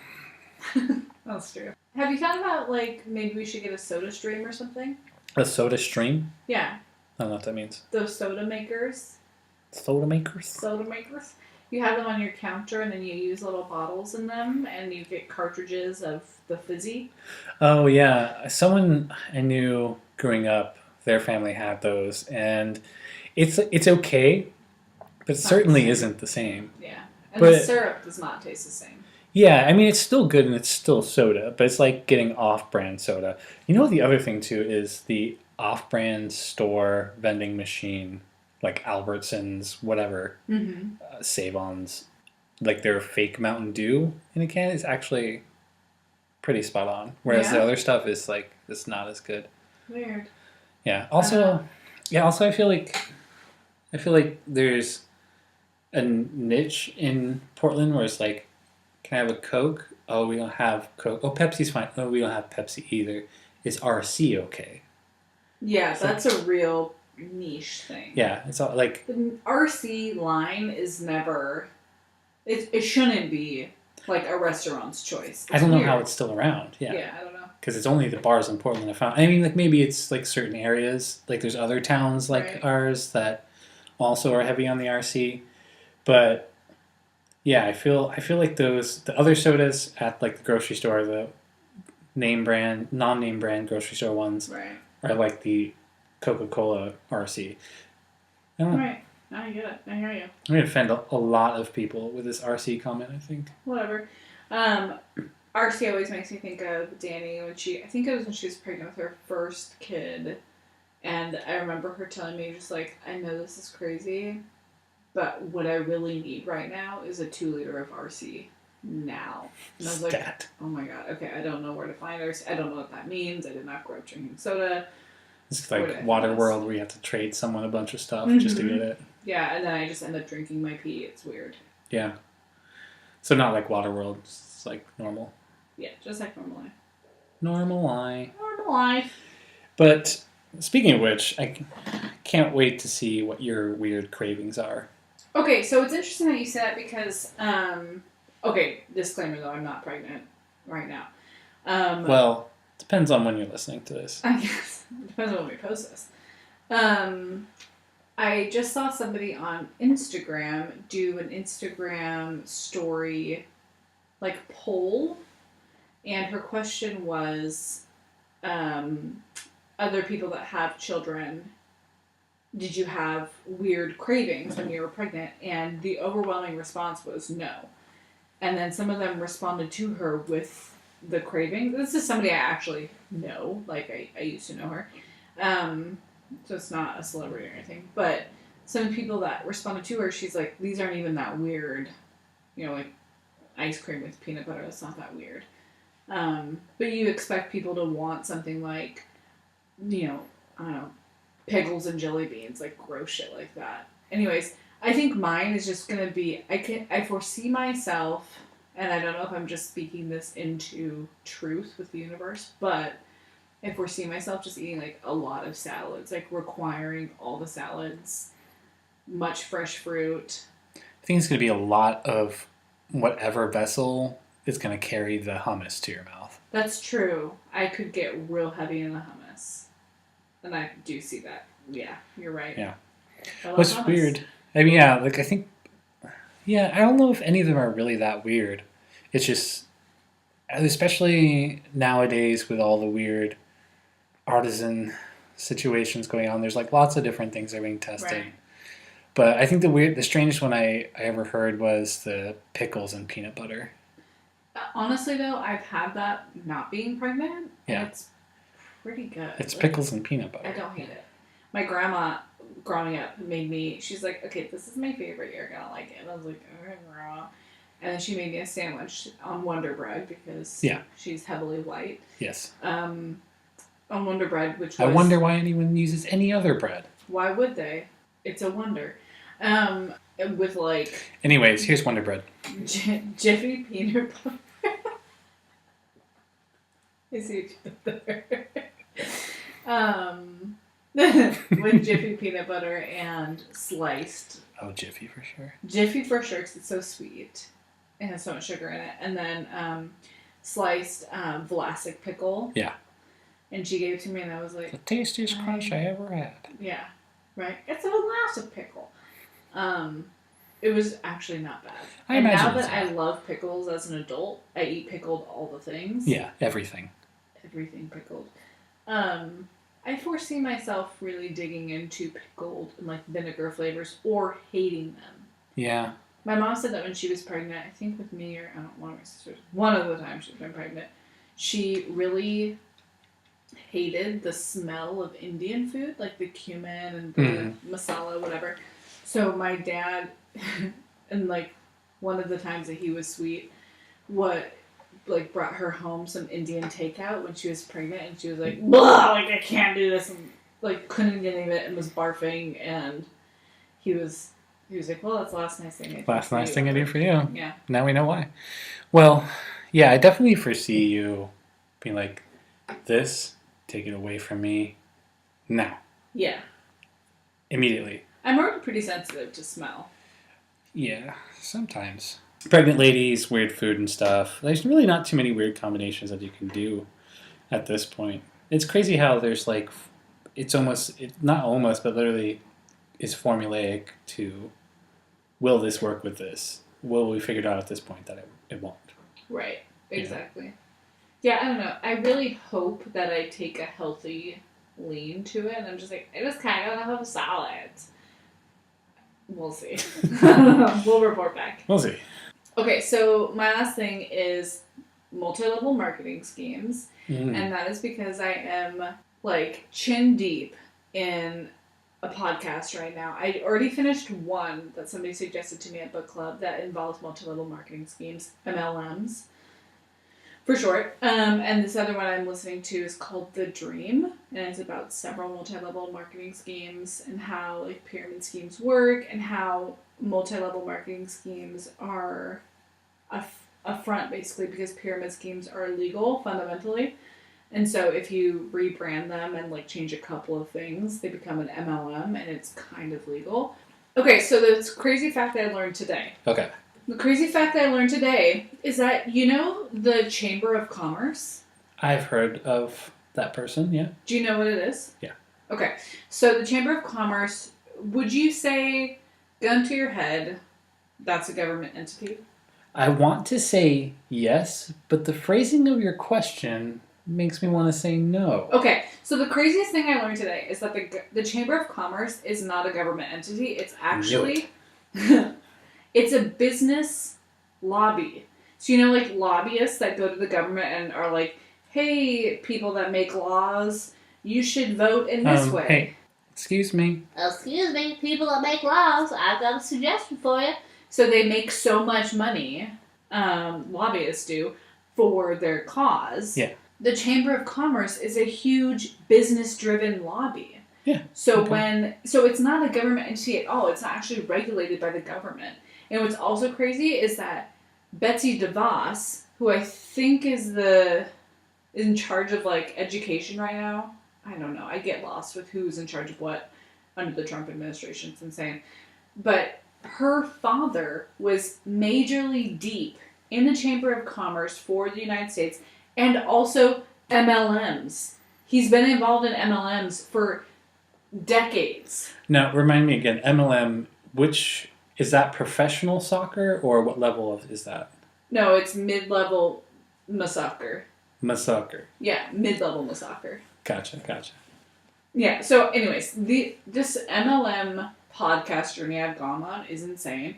[SPEAKER 1] That's true. Have you thought about, like, maybe we should get a soda stream or something?
[SPEAKER 2] A soda stream?
[SPEAKER 1] Yeah.
[SPEAKER 2] I don't know what that means.
[SPEAKER 1] Those soda makers.
[SPEAKER 2] Soda makers?
[SPEAKER 1] Soda makers. You have them on your counter, and then you use little bottles in them, and you get cartridges of the fizzy.
[SPEAKER 2] Oh, yeah. Someone I knew growing up, their family had those, and it's okay, but it certainly isn't the same.
[SPEAKER 1] Yeah. And
[SPEAKER 2] but,
[SPEAKER 1] the syrup does not taste the same.
[SPEAKER 2] Yeah, I mean, it's still good and it's still soda, but it's like getting off-brand soda. You know, the other thing, too, is the off-brand store vending machine, like Albertsons, whatever, Save-Ons, like their fake Mountain Dew in a can is actually pretty spot on. Whereas the other stuff is like, it's not as good.
[SPEAKER 1] Weird.
[SPEAKER 2] Yeah. Also, I feel like there's a niche in Portland where it's like, can I have a Coke? Oh, we don't have Coke. Oh, Pepsi's fine. Oh, we don't have Pepsi either. Is RC okay?
[SPEAKER 1] Yeah, that's a real niche thing.
[SPEAKER 2] Yeah, it's all like
[SPEAKER 1] the RC line is never. It shouldn't be like a restaurant's choice.
[SPEAKER 2] I don't know how it's still around. Yeah.
[SPEAKER 1] Yeah, I don't know.
[SPEAKER 2] Because it's only the bars in Portland I found. I mean, like maybe it's like certain areas. Like there's other towns like ours that also are heavy on the RC, but. Yeah, I feel like the other sodas at like the grocery store, the name brand, non-name brand grocery store ones, are like the Coca-Cola RC. I don't know.
[SPEAKER 1] Right, I get it. I hear you.
[SPEAKER 2] I'm gonna offend a lot of people with this RC comment. I think.
[SPEAKER 1] Whatever. RC always makes me think of Danny when I think it was when she was pregnant with her first kid, and I remember her telling me just like, I know this is crazy. But what I really need right now is a 2 liter of RC now. And I was like, oh my god, okay, I don't know where to find RC. I don't know what that means. I did not grow up drinking soda.
[SPEAKER 2] It's like
[SPEAKER 1] What
[SPEAKER 2] Waterworld where you have to trade someone a bunch of stuff just to get it.
[SPEAKER 1] Yeah, and then I just end up drinking my pee. It's weird.
[SPEAKER 2] Yeah. So not like Waterworld. It's like normal.
[SPEAKER 1] Yeah, just like normal life.
[SPEAKER 2] Normal life.
[SPEAKER 1] Normal life.
[SPEAKER 2] But speaking of which, I can't wait to see what your weird cravings are.
[SPEAKER 1] Okay, so it's interesting that you say that because, okay, disclaimer though, I'm not pregnant right now.
[SPEAKER 2] Well, depends on when you're listening to this.
[SPEAKER 1] I guess. It depends on when we post this. I just saw somebody on Instagram do an Instagram story, like, poll, and her question was, other people that have children, did you have weird cravings when you were pregnant? And the overwhelming response was no. And then some of them responded to her with the craving. This is somebody I actually know. Like, I used to know her. So it's not a celebrity or anything. But some people that responded to her, she's like, these aren't even that weird. You know, like ice cream with peanut butter, that's not that weird. But you expect people to want something like, you know, I don't know, pickles and jelly beans, like gross shit like that. Anyways, I think mine is just gonna be, I foresee myself, and I don't know if I'm just speaking this into truth with the universe, but I foresee myself just eating like a lot of salads, like requiring all the salads, much fresh fruit.
[SPEAKER 2] I think it's going to be a lot of whatever vessel is going to carry the hummus to your mouth.
[SPEAKER 1] That's true. I could get real heavy in the hummus. And I do see that. Yeah, you're right.
[SPEAKER 2] Yeah.
[SPEAKER 1] What's
[SPEAKER 2] weird? I mean, yeah, like I think, yeah, I don't know if any of them are really that weird. It's just, especially nowadays with all the weird artisan situations going on, there's like lots of different things that are being tested.
[SPEAKER 1] Right.
[SPEAKER 2] But I think the strangest one I ever heard was the pickles and peanut butter.
[SPEAKER 1] Honestly, though, I've had that not being pregnant.
[SPEAKER 2] Yeah.
[SPEAKER 1] And it's pretty good.
[SPEAKER 2] It's pickles and peanut butter.
[SPEAKER 1] I don't hate it. My grandma, growing up, made me, she's like, okay, this is my favorite. You're going to like it. And I was like, okay, grandma. And then she made me a sandwich on Wonder Bread because she's heavily white.
[SPEAKER 2] Yes.
[SPEAKER 1] On Wonder Bread, which was...
[SPEAKER 2] I wonder why anyone uses any other bread.
[SPEAKER 1] Why would they? It's a wonder. With like...
[SPEAKER 2] Anyways, here's Wonder Bread.
[SPEAKER 1] Jiffy peanut butter. I see what you did there. With Jiffy peanut butter and sliced...
[SPEAKER 2] Oh, Jiffy for sure.
[SPEAKER 1] Jiffy for sure, because it's so sweet. It has so much sugar in it. And then sliced Vlasic pickle.
[SPEAKER 2] Yeah.
[SPEAKER 1] And she gave it to me, and I was like...
[SPEAKER 2] The tastiest crunch I ever had.
[SPEAKER 1] Yeah. Right? It's a Vlasic pickle. It was actually not bad. And now that I love pickles as an adult, I eat pickled all the things.
[SPEAKER 2] Yeah, everything.
[SPEAKER 1] Everything pickled. I foresee myself really digging into pickled and like vinegar flavors or hating them.
[SPEAKER 2] Yeah.
[SPEAKER 1] My mom said that when she was pregnant, I think with me or one of my sisters, one of the times she's been pregnant, she really hated the smell of Indian food, like the cumin and the masala, whatever. So my dad, and like one of the times that he was sweet, brought her home some Indian takeout when she was pregnant, and she was like, blah, like I can't do this, and like couldn't get any of it and was barfing, and he was like, well, that's the last nice thing I did.
[SPEAKER 2] Last nice thing I did for you.
[SPEAKER 1] Yeah.
[SPEAKER 2] Now we know why. Well, yeah, I definitely foresee you being like, this, take it away from me now.
[SPEAKER 1] Yeah.
[SPEAKER 2] Immediately.
[SPEAKER 1] I'm already pretty sensitive to smell.
[SPEAKER 2] Yeah, sometimes. Pregnant ladies, weird food and stuff. There's really not too many weird combinations that you can do at this point. It's crazy how there's like, it's not almost, but literally is formulaic to, will this work with this? Will we figure it out at this point that it won't? Right,
[SPEAKER 1] exactly. Yeah, I don't know. I really hope that I take a healthy lean to it. And I'm just like, I just kind of want to have salads. We'll see. We'll report back.
[SPEAKER 2] We'll see.
[SPEAKER 1] Okay, so my last thing is multi-level marketing schemes. And that is because I am like chin deep in a podcast right now. I already finished one that somebody suggested to me at book club that involves multi-level marketing schemes, MLMs. For sure. And this other one I'm listening to is called The Dream, and it's about several multi-level marketing schemes and how like pyramid schemes work and how multi-level marketing schemes are a front basically because pyramid schemes are illegal fundamentally. And so if you rebrand them and like change a couple of things, they become an MLM and it's kind of legal. Okay, so the crazy fact that I learned today.
[SPEAKER 2] Okay.
[SPEAKER 1] The crazy fact that I learned today is that, you know, the Chamber of Commerce?
[SPEAKER 2] I've heard of that person, yeah.
[SPEAKER 1] Do you know what it is?
[SPEAKER 2] Yeah.
[SPEAKER 1] Okay, so the Chamber of Commerce, would you say, gun to your head, that's a government entity?
[SPEAKER 2] I want to say yes, but the phrasing of your question makes me want to say no.
[SPEAKER 1] Okay, so the craziest thing I learned today is that the Chamber of Commerce is not a government entity. It's actually... it's a business lobby. So, you know, like lobbyists that go to the government and are like, hey, people that make laws, you should vote in this way.
[SPEAKER 2] Hey, excuse me.
[SPEAKER 3] Excuse me, people that make laws, I've got a suggestion for you.
[SPEAKER 1] So they make so much money, lobbyists do, for their cause.
[SPEAKER 2] Yeah.
[SPEAKER 1] The Chamber of Commerce is a huge business-driven lobby.
[SPEAKER 2] Yeah.
[SPEAKER 1] So so it's not a government entity at all. It's not actually regulated by the government. And what's also crazy is that Betsy DeVos, who I think is in charge of like education right now. I don't know. I get lost with who's in charge of what under the Trump administration. It's insane. But her father was majorly deep in the Chamber of Commerce for the United States and also MLMs. He's been involved in MLMs for decades.
[SPEAKER 2] Now, remind me again, MLM, which, is that professional soccer or what level is that?
[SPEAKER 1] No, it's mid-level masoccer.
[SPEAKER 2] Masoccer.
[SPEAKER 1] Yeah, mid-level masoccer.
[SPEAKER 2] Gotcha.
[SPEAKER 1] Yeah, so anyways, this MLM podcast journey I've gone on is insane.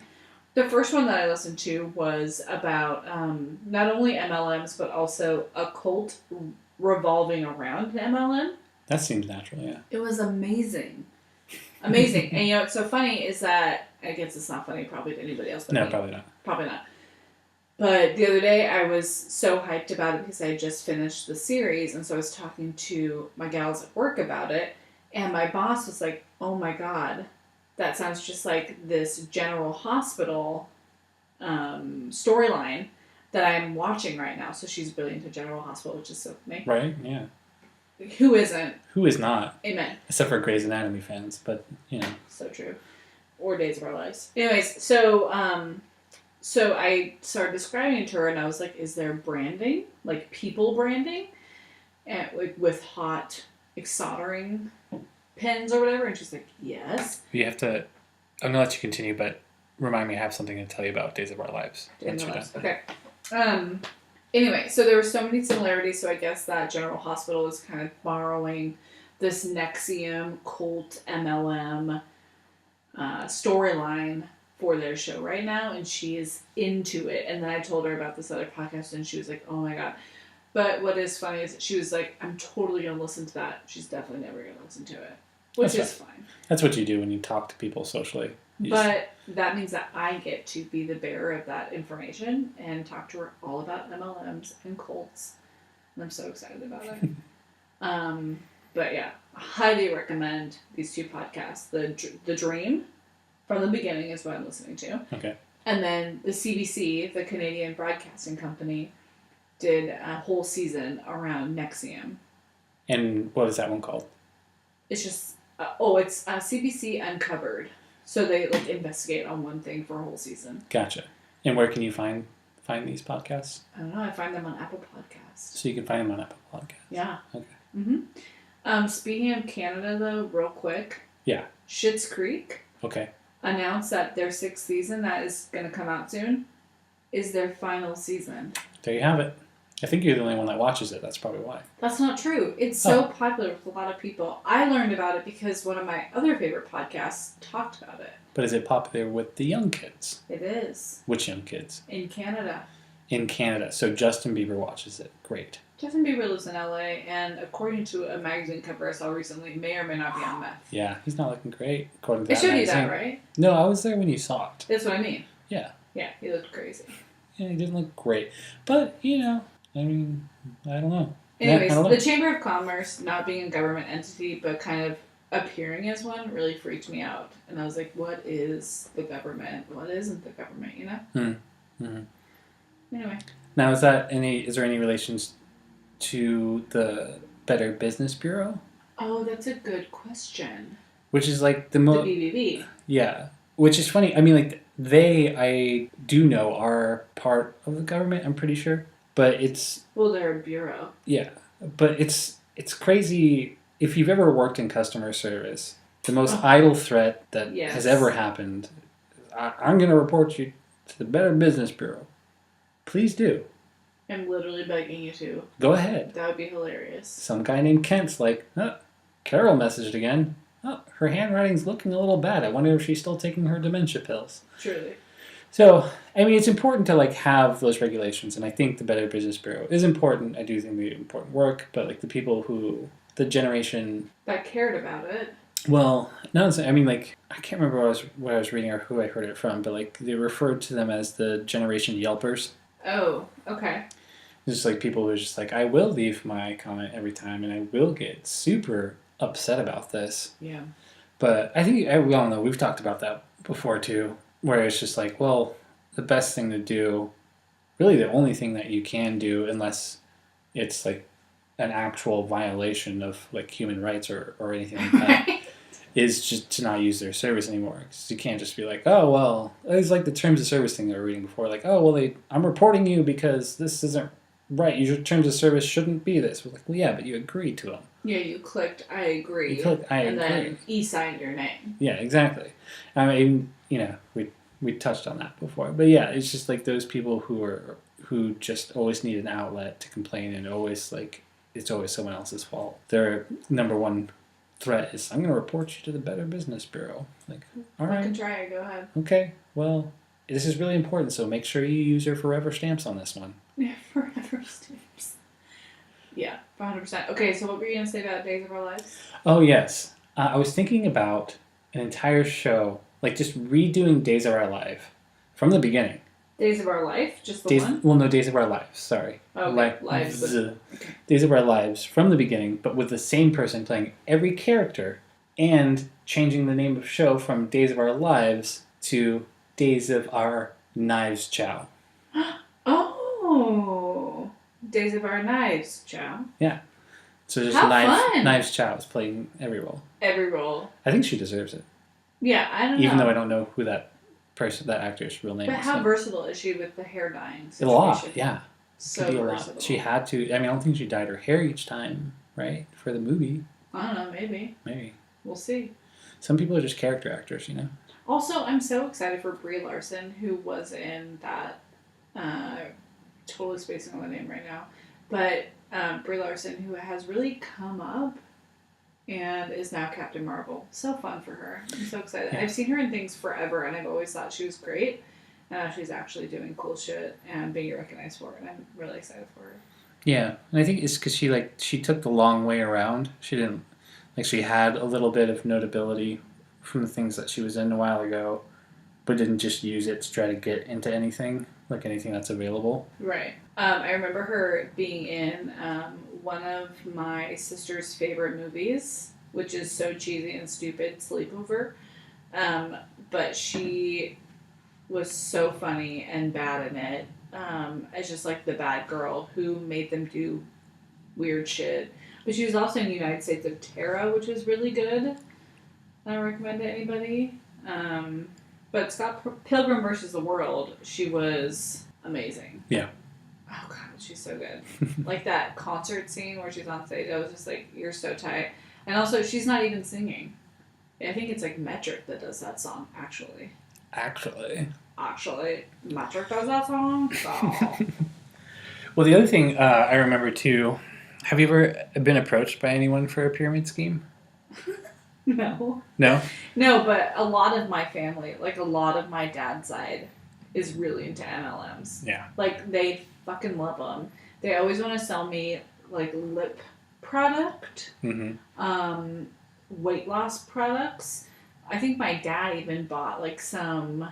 [SPEAKER 1] The first one that I listened to was about not only MLMs, but also a cult revolving around an MLM.
[SPEAKER 2] That seems natural, yeah.
[SPEAKER 1] It was amazing. Amazing. And you know what's so funny is that, I guess it's not funny probably to anybody else but
[SPEAKER 2] No,
[SPEAKER 1] me.
[SPEAKER 2] probably not.
[SPEAKER 1] Probably not. But the other day I was so hyped about it because I had just finished the series, and so I was talking to my gals at work about it, and my boss was like, oh my god, that sounds just like this General Hospital storyline that I'm watching right now. So she's really into General Hospital, which is so funny.
[SPEAKER 2] Right, yeah.
[SPEAKER 1] Who isn't?
[SPEAKER 2] Who is not?
[SPEAKER 1] Amen.
[SPEAKER 2] Except for Grey's Anatomy fans, but, you know.
[SPEAKER 1] So true. Or Days of Our Lives. Anyways, so I started describing it to her, and I was like, is there branding? Like, people branding? And, like, with hot, like, soldering pens or whatever? And she's like, yes.
[SPEAKER 2] You have to... I'm going to let you continue, but remind me I have something to tell you about Days of Our Lives.
[SPEAKER 1] Days of Our Lives. Okay. Anyway, so there were so many similarities, so I guess that General Hospital is kind of borrowing this Nexium cult MLM storyline for their show right now, and she is into it. And then I told her about this other podcast, and she was like, oh my god. But what is funny is that she was like, I'm totally going to listen to that. She's definitely never going to listen to it, which is fine.
[SPEAKER 2] That's what you do when you talk to people socially.
[SPEAKER 1] But that means that I get to be the bearer of that information and talk to her all about MLMs and cults. And I'm so excited about it. But yeah, I highly recommend these two podcasts. The Dream, from the beginning, is what I'm listening to.
[SPEAKER 2] Okay.
[SPEAKER 1] And then the CBC, the Canadian Broadcasting Company, did a whole season around Nexium.
[SPEAKER 2] And what is that one called?
[SPEAKER 1] It's just, it's CBC Uncovered. So they like investigate on one thing for a whole season.
[SPEAKER 2] Gotcha. And where can you find these podcasts?
[SPEAKER 1] I don't know. I find them on Apple Podcasts.
[SPEAKER 2] So you can find them on Apple Podcasts.
[SPEAKER 1] Yeah.
[SPEAKER 2] Okay.
[SPEAKER 1] Mm-hmm. Speaking of Canada, though, real quick.
[SPEAKER 2] Yeah.
[SPEAKER 1] Schitt's Creek.
[SPEAKER 2] Okay.
[SPEAKER 1] Announced that their 6th season, that is going to come out soon, is their final season.
[SPEAKER 2] There you have it. I think you're the only one that watches it. That's probably why.
[SPEAKER 1] That's not true. It's so popular with a lot of people. I learned about it because one of my other favorite podcasts talked about it.
[SPEAKER 2] But is it popular with the young kids?
[SPEAKER 1] It is.
[SPEAKER 2] Which young kids?
[SPEAKER 1] In Canada.
[SPEAKER 2] In Canada. So Justin Bieber watches it. Great.
[SPEAKER 1] Justin Bieber lives in LA, and according to a magazine cover I saw recently, may or may not be on meth.
[SPEAKER 2] Yeah, he's not looking great, according to
[SPEAKER 1] They
[SPEAKER 2] that
[SPEAKER 1] showed you
[SPEAKER 2] magazine.
[SPEAKER 1] that, right?
[SPEAKER 2] No, I was there when you saw it.
[SPEAKER 1] That's what I mean.
[SPEAKER 2] Yeah.
[SPEAKER 1] Yeah, he looked crazy.
[SPEAKER 2] Yeah, he didn't look great. But, you know, I mean, I don't know.
[SPEAKER 1] Anyways,
[SPEAKER 2] I don't know.
[SPEAKER 1] the Chamber of Commerce not being a government entity, but kind of appearing as one, really freaked me out. And I was like, what is the government? What isn't the government, you know? Anyway.
[SPEAKER 2] Now, is there any relations to the Better Business Bureau?
[SPEAKER 1] Oh, that's a good question.
[SPEAKER 2] Which is like
[SPEAKER 1] The BBB.
[SPEAKER 2] Yeah. Which is funny. I mean, like, I do know, are part of the government, I'm pretty sure. But it's...
[SPEAKER 1] Well, they're a bureau.
[SPEAKER 2] Yeah. But it's crazy. If you've ever worked in customer service, the most idle threat that has ever happened, I'm going to report you to the Better Business Bureau. Please do.
[SPEAKER 1] I'm literally begging you to.
[SPEAKER 2] Go ahead.
[SPEAKER 1] That would be hilarious.
[SPEAKER 2] Some guy named Kent's like, oh, Carol messaged again. Oh, her handwriting's looking a little bad. I wonder if she's still taking her dementia pills.
[SPEAKER 1] Truly.
[SPEAKER 2] So, I mean, it's important to, like, have those regulations, and I think the Better Business Bureau is important. I do think they do important work, but, like, the people who, the generation...
[SPEAKER 1] that cared about it.
[SPEAKER 2] Well, no, I mean, like, I can't remember what I was reading or who I heard it from, but, like, they referred to them as the generation Yelpers.
[SPEAKER 1] Oh, okay.
[SPEAKER 2] Just, like, people who are just like, I will leave my comment every time, and I will get super upset about this.
[SPEAKER 1] Yeah.
[SPEAKER 2] But I think, we all know, we've talked about that before, too, where it's just like, well, the best thing to do, really the only thing that you can do, unless it's, like, an actual violation of, like, human rights or anything like that, is just to not use their service anymore. Because you can't just be like, oh, well, it's like the terms of service thing that we were reading before. Like, oh, well, I'm reporting you because this isn't right. Your terms of service shouldn't be this. We're like, well, yeah, but you agreed to them.
[SPEAKER 1] Yeah, you clicked, I agree.
[SPEAKER 2] You clicked, I agree.
[SPEAKER 1] Then e-signed your name.
[SPEAKER 2] Yeah, exactly. I mean, you know, we touched on that before. But yeah, it's just like those people who just always need an outlet to complain and always, like, it's always someone else's fault. Their number one threat is, I'm going to report you to the Better Business Bureau. Like, all right.
[SPEAKER 1] I can try it. Go ahead.
[SPEAKER 2] Okay. Well, this is really important, so make sure you use your forever stamps on this one.
[SPEAKER 1] Yeah, forever stamps. Yeah, 100%. Okay, so what were you going to say about Days of Our Lives?
[SPEAKER 2] Oh, yes. I was thinking about an entire show, like just redoing Days of Our Life from the beginning.
[SPEAKER 1] Days of Our Life? Just the one?
[SPEAKER 2] Well, no, Days of Our Lives. Sorry.
[SPEAKER 1] Okay, Lives.
[SPEAKER 2] Okay. Days of Our Lives from the beginning, but with the same person playing every character and changing the name of the show from Days of Our Lives to Days of Our Knives Chow.
[SPEAKER 1] Oh! Days of Our Knives Chow.
[SPEAKER 2] Yeah. So just
[SPEAKER 1] fun.
[SPEAKER 2] Knives Chow is playing every role.
[SPEAKER 1] Every role.
[SPEAKER 2] I think she deserves it.
[SPEAKER 1] Yeah, I don't know.
[SPEAKER 2] Even though I don't know who that actor's real name is.
[SPEAKER 1] But how versatile is she with the hair dyeing situation?
[SPEAKER 2] A lot, yeah.
[SPEAKER 1] So
[SPEAKER 2] could be a
[SPEAKER 1] versatile.
[SPEAKER 2] lot. She had to. I mean, I don't think she dyed her hair each time, right? For the movie.
[SPEAKER 1] I don't know, maybe.
[SPEAKER 2] Maybe.
[SPEAKER 1] We'll see.
[SPEAKER 2] Some people are just character actors, you know?
[SPEAKER 1] Also, I'm so excited for Brie Larson, who was in that, totally spacing on the name right now, but Brie Larson, who has really come up and is now Captain Marvel. So fun for her. I'm so excited.
[SPEAKER 2] Yeah.
[SPEAKER 1] I've seen her in things forever, and I've always thought she was great. And now she's actually doing cool shit and being recognized for it, and I'm really excited for her.
[SPEAKER 2] Yeah, and I think it's because she took the long way around. She didn't, like, she had a little bit of notability from the things that she was in a while ago, but didn't just use it to try to get into anything, like anything that's available.
[SPEAKER 1] Right. I remember her being in one of my sister's favorite movies, which is so cheesy and stupid, Sleepover. But she was so funny and bad in it. As just like the bad girl who made them do weird shit. But she was also in United States of Terror, which was really good. I recommend to anybody. But Scott Pilgrim vs. the World, she was amazing.
[SPEAKER 2] Yeah.
[SPEAKER 1] Oh god, she's so good. Like that concert scene where she's on stage, I was just like, you're so tight. And also, she's not even singing. I think it's like Metric that does that song, actually. Actually, Metric does that song? So.
[SPEAKER 2] Well, the other thing I remember too, have you ever been approached by anyone for a pyramid scheme?
[SPEAKER 1] No.
[SPEAKER 2] No?
[SPEAKER 1] No, but a lot of my family, like a lot of my dad's side, is really into MLMs.
[SPEAKER 2] Yeah.
[SPEAKER 1] Like, they fucking love them. They always want to sell me, like, lip product, weight loss products. I think my dad even bought, like, some,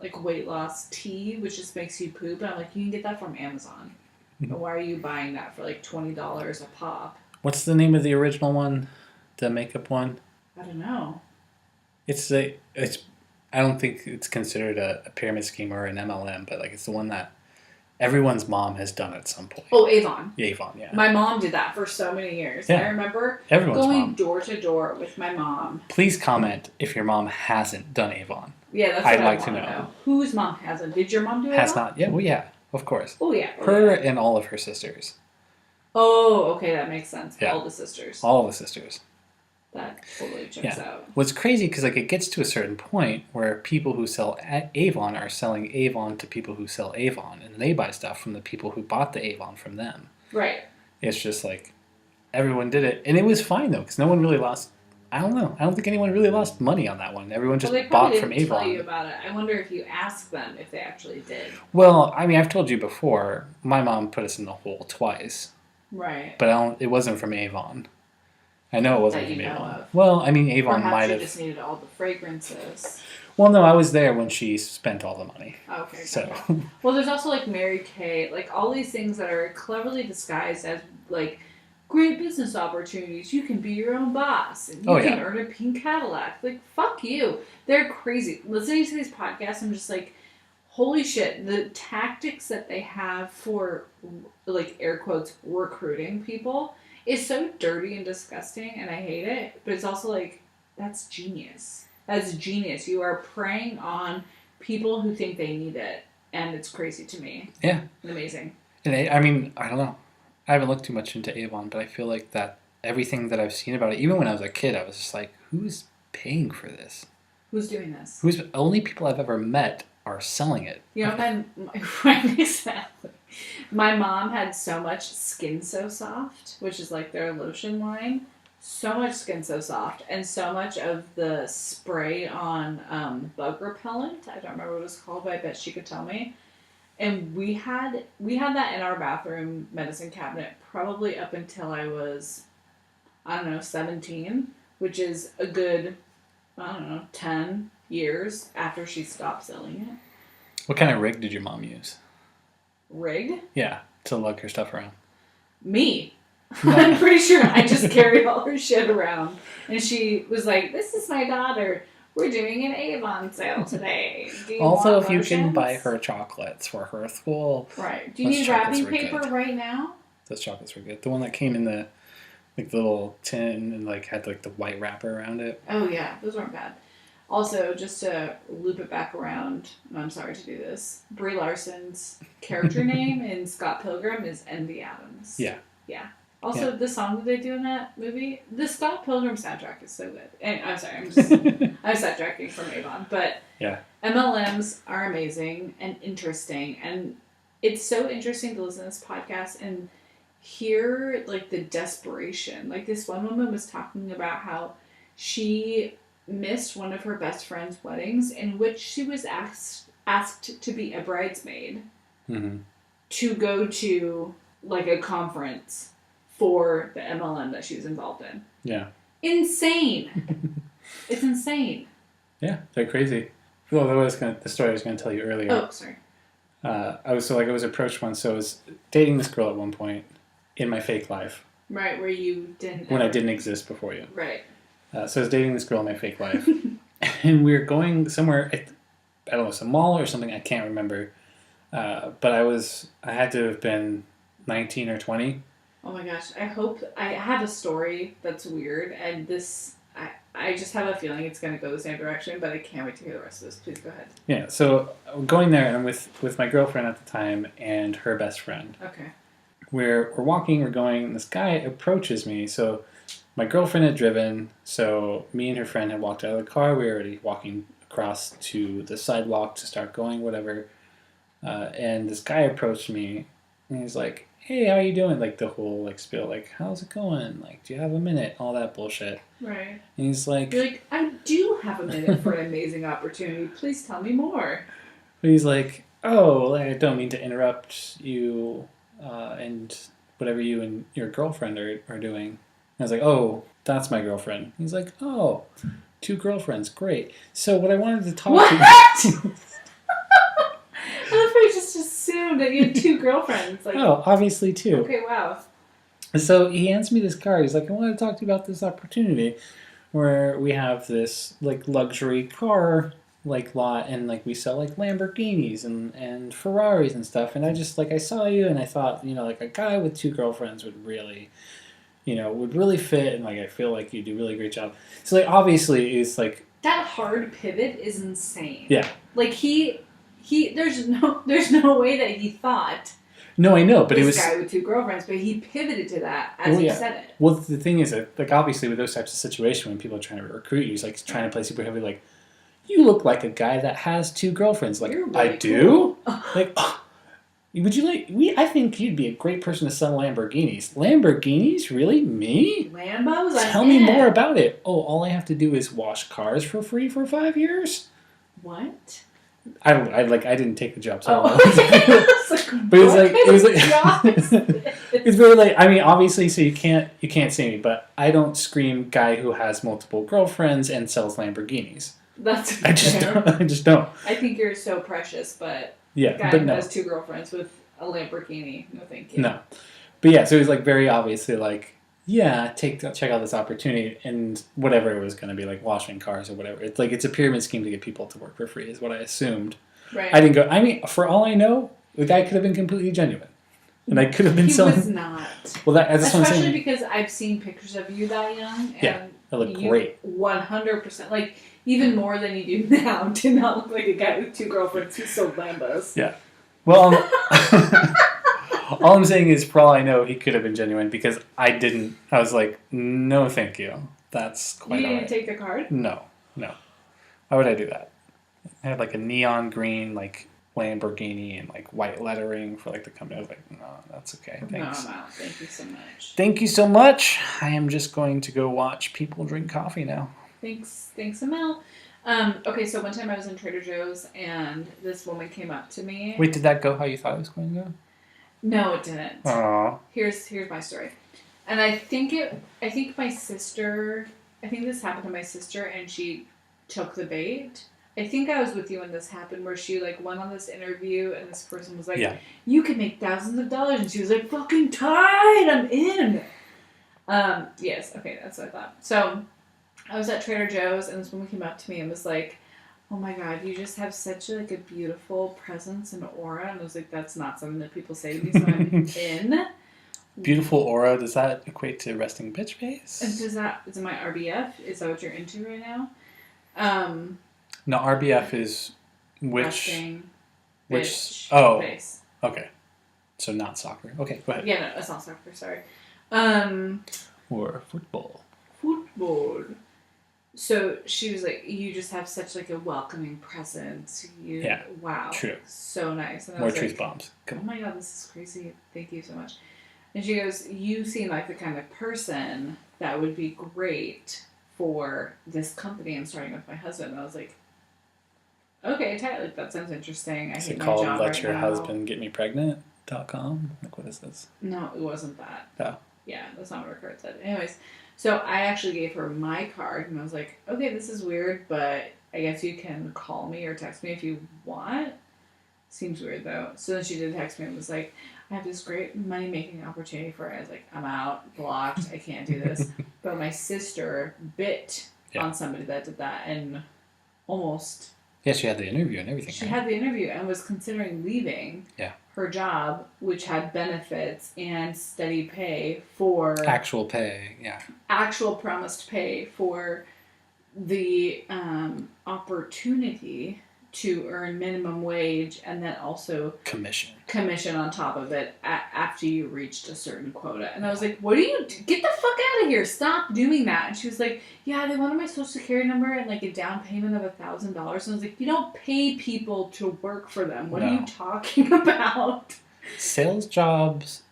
[SPEAKER 1] like, weight loss tea, which just makes you poop. And I'm like, you can get that from Amazon. Why are you buying that for like $20 a pop?
[SPEAKER 2] What's the name of the original one? The makeup one?
[SPEAKER 1] I don't know.
[SPEAKER 2] It's I don't think it's considered a pyramid scheme or an MLM, but like it's the one that everyone's mom has done at some point.
[SPEAKER 1] Oh, Avon.
[SPEAKER 2] Avon, yeah.
[SPEAKER 1] My mom did that for so many years.
[SPEAKER 2] Yeah.
[SPEAKER 1] I remember
[SPEAKER 2] Everyone's
[SPEAKER 1] going
[SPEAKER 2] mom.
[SPEAKER 1] door to door with my mom.
[SPEAKER 2] Please comment if your mom hasn't done Avon.
[SPEAKER 1] Yeah, that's what
[SPEAKER 2] I'd
[SPEAKER 1] I
[SPEAKER 2] like
[SPEAKER 1] want
[SPEAKER 2] to know.
[SPEAKER 1] Whose mom hasn't? Did your mom do it?
[SPEAKER 2] Has not. Yeah, well, yeah, of course.
[SPEAKER 1] Oh, yeah.
[SPEAKER 2] Her and all of her sisters.
[SPEAKER 1] Oh, okay, that makes sense.
[SPEAKER 2] Yeah.
[SPEAKER 1] All the sisters.
[SPEAKER 2] All of the sisters.
[SPEAKER 1] That totally checks out.
[SPEAKER 2] What's crazy, because like it gets to a certain point where people who sell Avon are selling Avon to people who sell Avon, and they buy stuff from the people who bought the Avon from them.
[SPEAKER 1] Right.
[SPEAKER 2] It's just like everyone did it, and it was fine though, because no one really lost. I don't know. I don't think anyone really lost money on that one. Everyone just bought from Avon.
[SPEAKER 1] Tell you about it. I wonder if you asked them if they actually did.
[SPEAKER 2] Well, I mean, I've told you before. My mom put us in the hole twice.
[SPEAKER 1] Right.
[SPEAKER 2] But it wasn't from Avon. I know it wasn't from Avon.
[SPEAKER 1] Of.
[SPEAKER 2] Well, I mean, Avon
[SPEAKER 1] Perhaps
[SPEAKER 2] might
[SPEAKER 1] you
[SPEAKER 2] have.
[SPEAKER 1] just needed all the fragrances.
[SPEAKER 2] Well, no, I was there when she spent all the money.
[SPEAKER 1] Okay.
[SPEAKER 2] So.
[SPEAKER 1] Well, there's also like Mary Kay, like all these things that are cleverly disguised as like great business opportunities. You can be your own boss, and you can earn a pink Cadillac. Like, fuck you. They're crazy. Listening to these podcasts, I'm just like, holy shit. The tactics that they have for, like, air quotes, recruiting people is so dirty and disgusting, and I hate it. But it's also like, that's genius. That's genius. You are preying on people who think they need it, and it's crazy to me.
[SPEAKER 2] Yeah.
[SPEAKER 1] Amazing.
[SPEAKER 2] And I mean, I don't know. I haven't looked too much into Avon, but I feel like that everything that I've seen about it, even when I was a kid, I was just like, who's paying for this?
[SPEAKER 1] Who's doing this?
[SPEAKER 2] Only people I've ever met are selling it.
[SPEAKER 1] You know, right, exactly. My mom had so much Skin So Soft, which is like their lotion line. So much Skin So Soft, and so much of the spray on bug repellent. I don't remember what it was called, but I bet she could tell me. And we had that in our bathroom medicine cabinet probably up until I was, 17, which is a good, 10 years after she stopped selling it.
[SPEAKER 2] What kind of rig did your mom use?
[SPEAKER 1] Rig?
[SPEAKER 2] Yeah, to lug her stuff around.
[SPEAKER 1] Me. I'm pretty sure I just carried all her shit around. And she was like, this is my daughter. We're doing an Avon sale today.
[SPEAKER 2] Also, if you can buy her chocolates for her school.
[SPEAKER 1] Right. Do you need wrapping paper right now?
[SPEAKER 2] Those chocolates were good. The one that came in the little tin and had the white wrapper around it.
[SPEAKER 1] Oh yeah, those weren't bad. Also, just to loop it back around, I'm sorry to do this. Brie Larson's character name in Scott Pilgrim is Envy Adams.
[SPEAKER 2] Yeah.
[SPEAKER 1] Yeah. Also, the song that they do in that movie, the Scott Pilgrim soundtrack is so good. And I'm sorry, I'm sidetracking from Avon, but
[SPEAKER 2] yeah,
[SPEAKER 1] MLMs are amazing and interesting, and it's so interesting to listen to this podcast and hear the desperation. Like this one woman was talking about how she missed one of her best friend's weddings in which she was asked to be a bridesmaid to go to a conference for the MLM that she was involved in. Yeah. Insane. It's insane.
[SPEAKER 2] Yeah, they're crazy. Well, the story I was going to tell you earlier.
[SPEAKER 1] Oh, sorry.
[SPEAKER 2] I was approached once. So I was dating this girl at one point in my fake life.
[SPEAKER 1] Right, where you didn't.
[SPEAKER 2] When I didn't exist before you.
[SPEAKER 1] Right.
[SPEAKER 2] So I was dating this girl in my fake life, and we were going somewhere. I don't know, some mall or something. I can't remember. But I had to have been 19 or 20.
[SPEAKER 1] Oh my gosh, I have a story that's weird, and I just have a feeling it's going to go the same direction, but I can't wait to hear the rest of this. Please go ahead.
[SPEAKER 2] Yeah, so I'm going there, and I'm with my girlfriend at the time and her best friend.
[SPEAKER 1] Okay.
[SPEAKER 2] We're walking, we're going, and this guy approaches me. So my girlfriend had driven, so me and her friend had walked out of the car. We were already walking across to the sidewalk to start going, whatever. And this guy approached me, and he's like, hey, how you doing? The whole, spiel, how's it going? Do you have a minute? All that bullshit.
[SPEAKER 1] Right.
[SPEAKER 2] And he's like...
[SPEAKER 1] You're like, I do have a minute for an amazing opportunity. Please tell me more.
[SPEAKER 2] But he's like, oh, I don't mean to interrupt you and whatever you and your girlfriend are doing. And I was like, oh, that's my girlfriend. He's like, oh, 2 girlfriends. Great. So what I wanted to talk to you...
[SPEAKER 1] I love how he just just assumed that you had 2 girlfriends. Like,
[SPEAKER 2] Oh, obviously 2.
[SPEAKER 1] okay, wow.
[SPEAKER 2] So he hands me this card. He's like, I want to talk to you about this opportunity where we have this like luxury car like lot and like we sell like Lamborghinis and Ferraris and stuff. And I just like I saw you and I thought, like a guy with 2 girlfriends would really fit, and like I feel like you do a really great job. So like obviously it's like
[SPEAKER 1] That hard pivot is insane.
[SPEAKER 2] Yeah.
[SPEAKER 1] Like he there's no way that he thought
[SPEAKER 2] no, I know, but
[SPEAKER 1] this
[SPEAKER 2] it was
[SPEAKER 1] guy with 2 girlfriends, but he pivoted to that as he said it.
[SPEAKER 2] Well, the thing is that like obviously with those types of situations when people are trying to recruit you, he's like trying to play super heavy, like you look like a guy that has 2 girlfriends. Like
[SPEAKER 1] You're really
[SPEAKER 2] I do.
[SPEAKER 1] Cool.
[SPEAKER 2] Like. Would you like? I think you'd be a great person to sell Lamborghinis. Lamborghinis, really? Me?
[SPEAKER 1] Lambos?
[SPEAKER 2] Tell me more about it. Oh, all I have to do is wash cars for free for 5 years.
[SPEAKER 1] What?
[SPEAKER 2] I didn't take the job, so
[SPEAKER 1] Oh.
[SPEAKER 2] but it was like it's very like. I mean, obviously, so you can't see me, but I don't scream guy who has multiple girlfriends and sells Lamborghinis.
[SPEAKER 1] That's
[SPEAKER 2] I just don't.
[SPEAKER 1] I think you're so precious, but.
[SPEAKER 2] Yeah,
[SPEAKER 1] Guy
[SPEAKER 2] but
[SPEAKER 1] who
[SPEAKER 2] no.
[SPEAKER 1] has 2 girlfriends with a Lamborghini. No, thank you.
[SPEAKER 2] No, but yeah, so it was like very obviously like check out this opportunity and whatever it was going to be like washing cars or whatever. It's like it's a pyramid scheme to get people to work for free is what I assumed.
[SPEAKER 1] Right.
[SPEAKER 2] I didn't go. I mean, for all I know, the guy could have been completely genuine, and I could have been selling.
[SPEAKER 1] He was not.
[SPEAKER 2] Well, that's what I'm saying.
[SPEAKER 1] Especially because I've seen pictures of you that young, and
[SPEAKER 2] I look great.
[SPEAKER 1] 100%, like even more than you do now, do not look like a guy with 2 girlfriends who sold Lambos.
[SPEAKER 2] Yeah. Well, all I'm saying is, for all I know, he could have been genuine because I didn't. I was like, no, thank you. That's quite
[SPEAKER 1] You
[SPEAKER 2] all
[SPEAKER 1] didn't
[SPEAKER 2] right.
[SPEAKER 1] take the card?
[SPEAKER 2] No. Why would I do that? I had like a neon green like Lamborghini and like white lettering for like the company. I was like, no, that's okay. Thanks.
[SPEAKER 1] No, I'm out. Thank you so much.
[SPEAKER 2] Thank you so much. I am just going to go watch people drink coffee now.
[SPEAKER 1] Thanks, Emil. Okay, so one time I was in Trader Joe's and this woman came up to me.
[SPEAKER 2] Wait, did that go how you thought it was going to go?
[SPEAKER 1] No, it didn't.
[SPEAKER 2] Oh.
[SPEAKER 1] Here's my story. And I think my sister, I think this happened to my sister and she took the bait. I think I was with you when this happened where she like went on this interview and this person was like, you can make thousands of dollars, and she was like, fucking tight, I'm in. Yes, okay, that's what I thought. So I was at Trader Joe's and this woman came up to me and was like, oh my god, you just have such like a beautiful presence and aura. And I was like, that's not something that people say to me, so I'm in.
[SPEAKER 2] Beautiful aura, does that equate to resting bitch face?
[SPEAKER 1] And is it my RBF? Is that what you're into right now?
[SPEAKER 2] No, RBF is
[SPEAKER 1] Resting bitch face.
[SPEAKER 2] Okay. So not soccer. Okay, go ahead.
[SPEAKER 1] Yeah, no, it's not soccer, sorry.
[SPEAKER 2] Or football.
[SPEAKER 1] Football. So she was like, you just have such like a welcoming presence. Wow.
[SPEAKER 2] True.
[SPEAKER 1] So nice. And I
[SPEAKER 2] More
[SPEAKER 1] was
[SPEAKER 2] truth
[SPEAKER 1] like,
[SPEAKER 2] bombs.
[SPEAKER 1] oh my god, this is crazy. Thank you so much. And she goes, you seem like the kind of person that would be great for this company I'm starting with my husband. And I was like, okay, tight. Like, that sounds interesting. I
[SPEAKER 2] Is
[SPEAKER 1] hate
[SPEAKER 2] it
[SPEAKER 1] my
[SPEAKER 2] called
[SPEAKER 1] job
[SPEAKER 2] Let
[SPEAKER 1] right
[SPEAKER 2] Your
[SPEAKER 1] now.
[SPEAKER 2] Husband Get Me Pregnant.com? Like, what is this?
[SPEAKER 1] No, it wasn't that.
[SPEAKER 2] Oh.
[SPEAKER 1] Yeah, that's not what her card said. Anyways, so I actually gave her my card, and I was like, okay, this is weird, but I guess you can call me or text me if you want. Seems weird, though. So then she did text me and was like, I have this great money-making opportunity for it. I was like, I'm out, blocked, I can't do this. But my sister bit on somebody that did that, and almost...
[SPEAKER 2] Yeah, she had the interview and everything.
[SPEAKER 1] She had the interview and was considering leaving her job, which had benefits and steady pay for...
[SPEAKER 2] Actual pay, yeah.
[SPEAKER 1] Actual promised pay for the opportunity to earn minimum wage and then also... Commission on top of it after you reached a certain quota. And I was like, what do you do? Get the fuck out of here. Stop doing that. And she was like, yeah, they wanted my social security number and like a down payment of $1,000. And I was like, you don't pay people to work for them. What are you talking about?
[SPEAKER 2] Sales jobs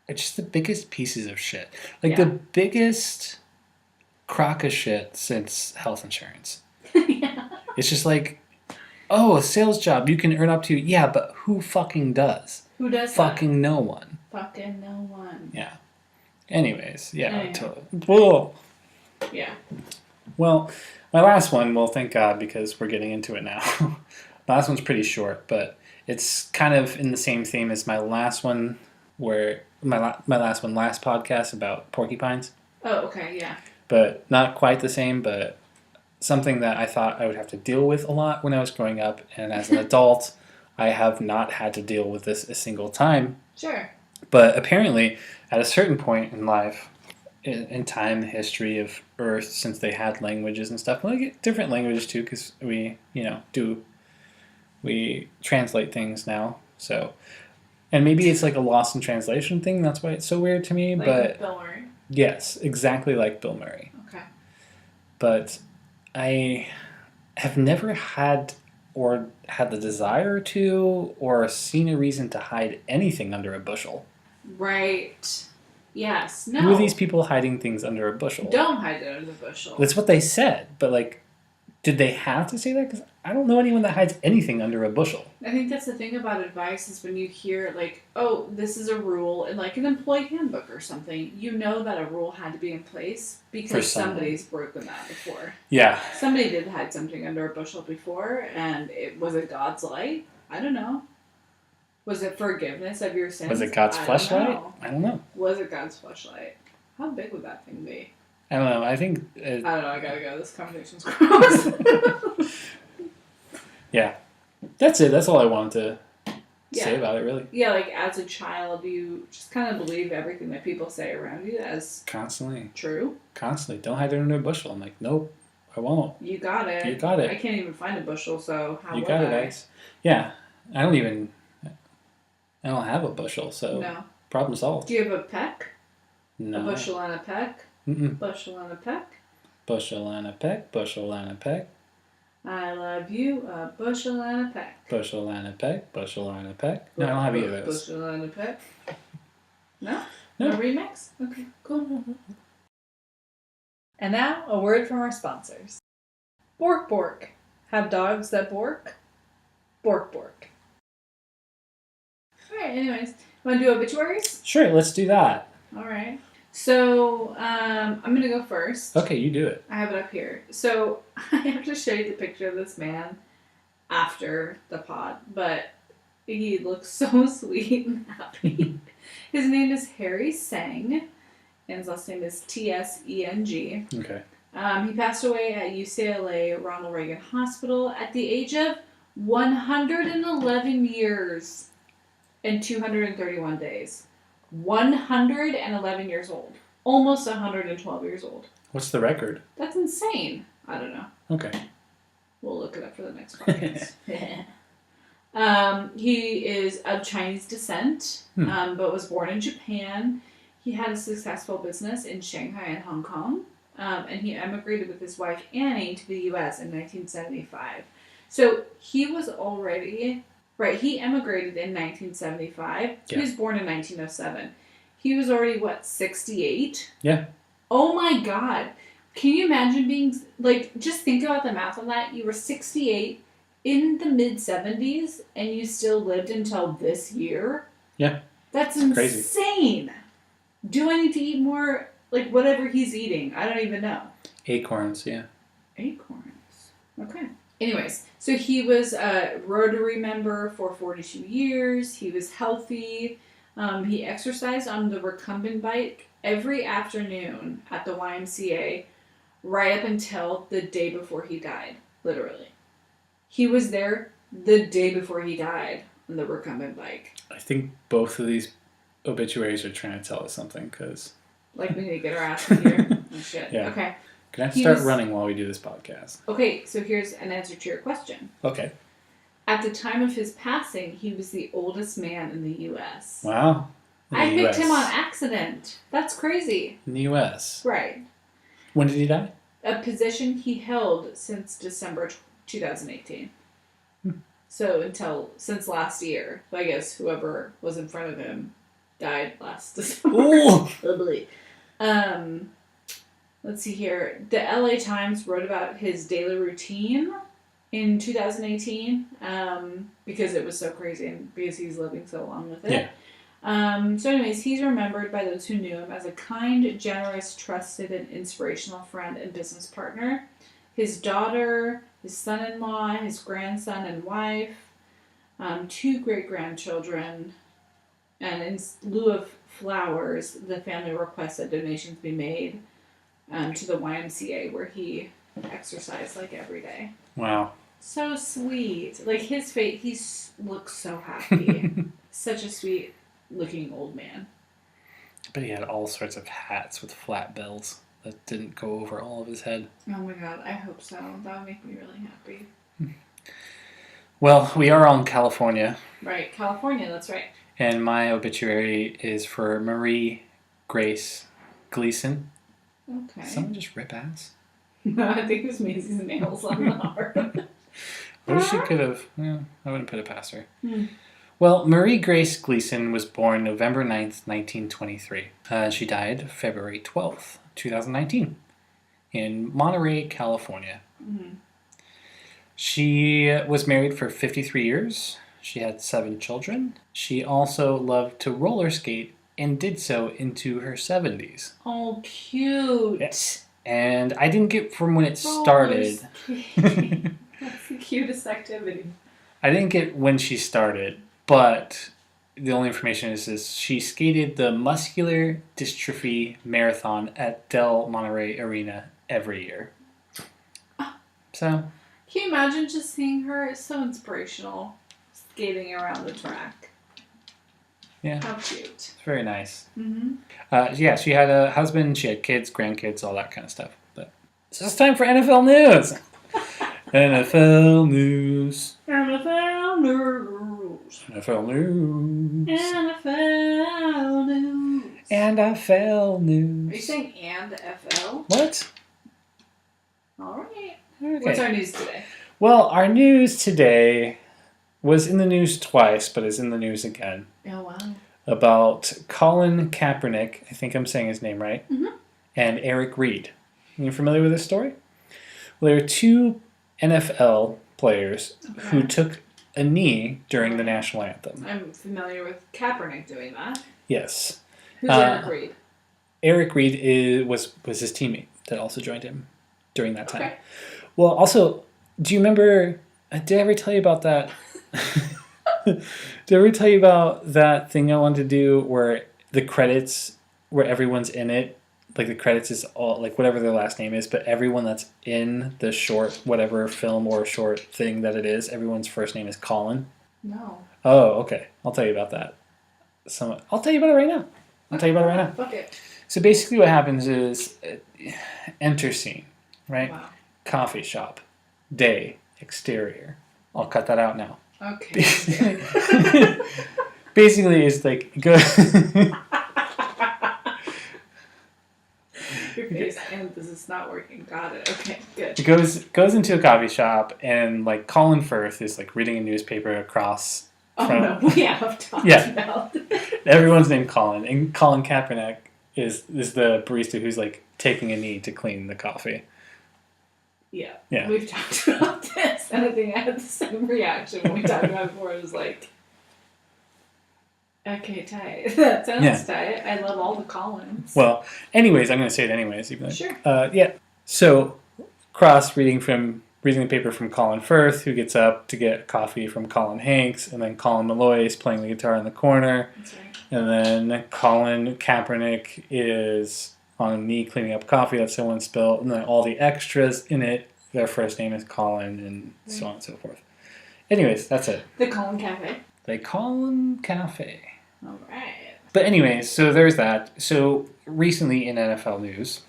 [SPEAKER 2] are just the biggest pieces of shit. Like the biggest crock of shit since health insurance. It's just like, oh, a sales job, you can earn up to... Yeah, but who fucking does?
[SPEAKER 1] Who does
[SPEAKER 2] fucking no one.
[SPEAKER 1] Fucking no one.
[SPEAKER 2] Yeah. Anyways, yeah. Whoa.
[SPEAKER 1] Yeah.
[SPEAKER 2] Well, my last one, well, thank God, because we're getting into it now. The last one's pretty short, but It's kind of in the same theme as my last one, where my last podcast about porcupines,
[SPEAKER 1] Oh, okay, yeah.
[SPEAKER 2] but not quite the same. But something that I thought I would have to deal with a lot when I was growing up, and as an adult, I have not had to deal with this a single time.
[SPEAKER 1] Sure.
[SPEAKER 2] But apparently, at a certain point in life, in time, the history of Earth, since they had languages and stuff, like different languages too, because we translate things now. So, and maybe it's like a lost in translation thing. That's why it's so weird to me.
[SPEAKER 1] Like
[SPEAKER 2] but
[SPEAKER 1] Bill Murray.
[SPEAKER 2] yes, exactly like Bill Murray.
[SPEAKER 1] Okay.
[SPEAKER 2] But I have never had the desire to or seen a reason to hide anything under a bushel.
[SPEAKER 1] Right. Yes. No.
[SPEAKER 2] Who are these people hiding things under a bushel?
[SPEAKER 1] Don't hide it under the bushel.
[SPEAKER 2] That's what they said, but like, did they have to say that? Because I don't know anyone that hides anything under a bushel.
[SPEAKER 1] I think that's the thing about advice is when you hear like, oh, this is a rule in like an employee handbook or something, you know that a rule had to be in place because somebody's broken that before.
[SPEAKER 2] Yeah.
[SPEAKER 1] Somebody did hide something under a bushel before, and it was it God's light? I don't know. Was it forgiveness of your sins?
[SPEAKER 2] Was it God's fleshlight? I don't know.
[SPEAKER 1] Was it God's fleshlight? How big would that thing be?
[SPEAKER 2] I don't know. I think...
[SPEAKER 1] I don't know. I gotta go. This conversation's gross.
[SPEAKER 2] Yeah. That's it. That's all I wanted to say about it, really.
[SPEAKER 1] Yeah, like as a child, you just kind of believe everything that people say around you as...
[SPEAKER 2] Constantly.
[SPEAKER 1] True.
[SPEAKER 2] Constantly. Don't hide it under a bushel. I'm like, nope, I won't.
[SPEAKER 1] You got it.
[SPEAKER 2] You got it.
[SPEAKER 1] I can't even find a bushel, so how
[SPEAKER 2] You
[SPEAKER 1] would
[SPEAKER 2] got
[SPEAKER 1] I?
[SPEAKER 2] it, Ice. Yeah. I don't have a bushel, so...
[SPEAKER 1] No.
[SPEAKER 2] Problem solved.
[SPEAKER 1] Do you have a peck?
[SPEAKER 2] No.
[SPEAKER 1] A bushel and a peck?
[SPEAKER 2] Mm-mm.
[SPEAKER 1] Bushel and a peck?
[SPEAKER 2] Bushel and a peck, bushel and a peck.
[SPEAKER 1] I love you, a bushel and a peck.
[SPEAKER 2] Bushel and a peck, bushel and a peck. No, I don't have either of those.
[SPEAKER 1] Bushel and a peck? No?
[SPEAKER 2] No.
[SPEAKER 1] No remix? Okay, cool. And now, a word from our sponsors. Bork Bork. Have dogs that bork? Bork Bork. Alright, anyways. Want to do obituaries?
[SPEAKER 2] Sure, let's do that.
[SPEAKER 1] Alright. So, I'm going to go first.
[SPEAKER 2] Okay, you do it.
[SPEAKER 1] I have it up here. So, I have to show you the picture of this man after the pod, but he looks so sweet and happy. His name is Harry Tseng, and his last name is Tseng.
[SPEAKER 2] Okay.
[SPEAKER 1] He passed away at UCLA Ronald Reagan Hospital at the age of 111 years and 231 days. 111 years old. Almost 112 years old.
[SPEAKER 2] What's the record?
[SPEAKER 1] That's insane. I don't know.
[SPEAKER 2] Okay.
[SPEAKER 1] We'll look it up for the next podcast. He is of Chinese descent, but was born in Japan. He had a successful business in Shanghai and Hong Kong, and he emigrated with his wife Annie to the U.S. in 1975. So he was already... Right, he emigrated in 1975. Yeah. He was born in 1907. He was already, 68?
[SPEAKER 2] Yeah.
[SPEAKER 1] Oh my God. Can you imagine being, just think about the math on that. You were 68 in the mid-70s, and you still lived until this year?
[SPEAKER 2] Yeah.
[SPEAKER 1] That's insane. Crazy. Do I need to eat more, whatever he's eating? I don't even know.
[SPEAKER 2] Acorns, yeah.
[SPEAKER 1] Acorns. Okay. Anyways, so he was a Rotary member for 42 years. He was healthy. He exercised on the recumbent bike every afternoon at the YMCA right up until the day before he died, literally. He was there the day before he died on the recumbent bike.
[SPEAKER 2] I think both of these obituaries are trying to tell us something, because...
[SPEAKER 1] we need to get our ass in here. Oh, shit.
[SPEAKER 2] Yeah.
[SPEAKER 1] Okay.
[SPEAKER 2] Can I start running while we do this podcast?
[SPEAKER 1] Okay, so here's an answer to your question.
[SPEAKER 2] Okay.
[SPEAKER 1] At the time of his passing, he was the oldest man in the U.S.
[SPEAKER 2] Wow.
[SPEAKER 1] I picked him on accident. That's crazy.
[SPEAKER 2] In the U.S.?
[SPEAKER 1] Right.
[SPEAKER 2] When did he die?
[SPEAKER 1] A position he held since December 2018. So since last year. So I guess whoever was in front of him died last December.
[SPEAKER 2] Ooh!
[SPEAKER 1] Let's see here. The LA Times wrote about his daily routine in 2018 because it was so crazy and because he's living so long with it.
[SPEAKER 2] Yeah.
[SPEAKER 1] So anyways, he's remembered by those who knew him as a kind, generous, trusted, and inspirational friend and business partner. His daughter, his son-in-law, his grandson and wife, 2 great-grandchildren, and in lieu of flowers, the family requests that donations be made to the YMCA where he exercised like every day.
[SPEAKER 2] Wow.
[SPEAKER 1] So sweet. Like his face, he looks so happy. Such a sweet looking old man.
[SPEAKER 2] But he had all sorts of hats with flat bells that didn't go over all of his head.
[SPEAKER 1] Oh my god, I hope so. That would make me really happy.
[SPEAKER 2] Well, we are all in California.
[SPEAKER 1] Right, California, that's right.
[SPEAKER 2] And my obituary is for Marie Grace Gleason.
[SPEAKER 1] Okay.
[SPEAKER 2] Someone just rip ass?
[SPEAKER 1] No, I think it was Maisie's nails on the heart.
[SPEAKER 2] What if she could have... I wouldn't put it past her. Well, Marie Grace Gleason was born November 9th, 1923. She died February 12th, 2019 in Monterey, California.
[SPEAKER 1] Mm-hmm.
[SPEAKER 2] She was married for 53 years. She had 7 children. She also loved to roller skate and did so into her 70s.
[SPEAKER 1] Oh, cute.
[SPEAKER 2] Yes. And I didn't get from when it started.
[SPEAKER 1] That's the cutest activity.
[SPEAKER 2] I didn't get when she started, but the only information is she skated the Muscular Dystrophy Marathon at Del Monterey Arena every year. So,
[SPEAKER 1] can you imagine just seeing her? It's so inspirational. Skating around the track.
[SPEAKER 2] yeah,
[SPEAKER 1] How cute.
[SPEAKER 2] it's very nice.
[SPEAKER 1] Mm-hmm.
[SPEAKER 2] Yeah, she had a husband, she had kids, grandkids, all that kind of stuff. But so it's time for NFL news. NFL news.
[SPEAKER 1] NFL news.
[SPEAKER 2] NFL news.
[SPEAKER 1] NFL news.
[SPEAKER 2] NFL news.
[SPEAKER 1] Are you saying and FL?
[SPEAKER 2] What?
[SPEAKER 1] Alright.
[SPEAKER 2] Okay.
[SPEAKER 1] What's our news today?
[SPEAKER 2] Well, our news today was in the news twice, but is in the news again.
[SPEAKER 1] Oh, wow.
[SPEAKER 2] About Colin Kaepernick, I think I'm saying his name right, and Eric Reid. Are you familiar with this story? Well, there are 2 NFL players who took a knee during the national anthem.
[SPEAKER 1] I'm familiar with Kaepernick doing that.
[SPEAKER 2] Yes.
[SPEAKER 1] Who's Eric Reid?
[SPEAKER 2] Eric Reid was his teammate that also joined him during that time.
[SPEAKER 1] Okay.
[SPEAKER 2] Well, also, do you remember, did I ever tell you about that? Did I ever tell you about that thing I wanted to do where the credits, where everyone's in it, like the credits is all, like whatever their last name is, but everyone that's in the short, whatever film or short thing that it is, everyone's first name is Colin?
[SPEAKER 1] No.
[SPEAKER 2] Oh, okay. I'll tell you about that. I'll tell you about it right now.
[SPEAKER 1] Fuck it.
[SPEAKER 2] So basically what happens is, enter scene, right?
[SPEAKER 1] Wow.
[SPEAKER 2] Coffee shop, day, exterior. I'll cut that out now.
[SPEAKER 1] Okay.
[SPEAKER 2] Basically, it's like go.
[SPEAKER 1] Your face and this is not working. Got it. Okay, good.
[SPEAKER 2] It goes into a coffee shop, and like Colin Firth is like reading a newspaper across.
[SPEAKER 1] Oh
[SPEAKER 2] from,
[SPEAKER 1] no, we have talked about.
[SPEAKER 2] Everyone's named Colin, and Colin Kaepernick is the barista who's like taking a knee to clean the coffee.
[SPEAKER 1] Yeah.
[SPEAKER 2] Yeah.
[SPEAKER 1] We've talked about this, and I think I had the same reaction when we talked about it before. It was like, okay, tight. That sounds tight. I love all the Collins.
[SPEAKER 2] Well, anyways, I'm going to say it anyways. Even though,
[SPEAKER 1] sure.
[SPEAKER 2] Yeah. So, Cross reading the paper from Colin Firth, who gets up to get coffee from Colin Hanks, and then Colin Malloy is playing the guitar in the corner.
[SPEAKER 1] That's right.
[SPEAKER 2] And then Colin Kaepernick is on a knee cleaning up coffee that someone spilled, and then all the extras in it, their first name is Colin, and so on and so forth. Anyways, that's it.
[SPEAKER 1] The Colin Cafe.
[SPEAKER 2] The Colin Cafe.
[SPEAKER 1] All right.
[SPEAKER 2] But anyways, so there's that. So recently in NFL news,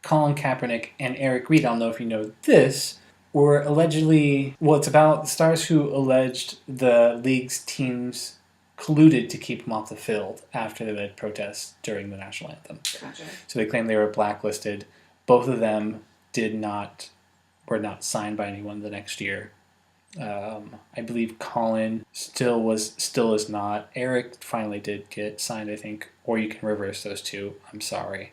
[SPEAKER 2] Colin Kaepernick and Eric Reid, I don't know if you know this, were allegedly, well, it's about the Stars who alleged the league's teams colluded to keep them off the field after they led protests during the national anthem.
[SPEAKER 1] Gotcha.
[SPEAKER 2] So they claimed they were blacklisted. Both of them were not signed by anyone the next year. I believe Colin still is not. Eric finally did get signed, I think, or you can reverse those two. I'm sorry.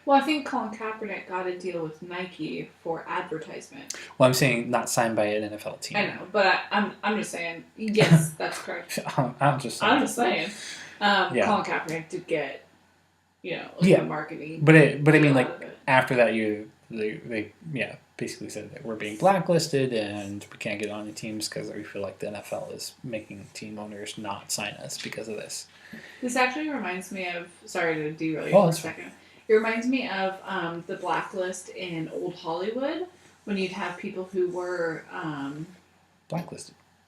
[SPEAKER 1] Well, I think Colin Kaepernick got a deal with Nike for advertisement.
[SPEAKER 2] Well, I'm saying not signed by an NFL team.
[SPEAKER 1] I know, but I'm just saying. Yes, that's correct.
[SPEAKER 2] I'm just saying.
[SPEAKER 1] Colin Kaepernick did get, the marketing.
[SPEAKER 2] But I mean, like
[SPEAKER 1] out of it.
[SPEAKER 2] after that year, they basically said that we're being blacklisted and we can't get on the teams because we feel like the NFL is making team owners not sign us because of this.
[SPEAKER 1] This actually reminds me of, sorry to derail you
[SPEAKER 2] Oh,
[SPEAKER 1] for a
[SPEAKER 2] that's fine.
[SPEAKER 1] second. It reminds me of the blacklist in Old Hollywood when you'd have people who were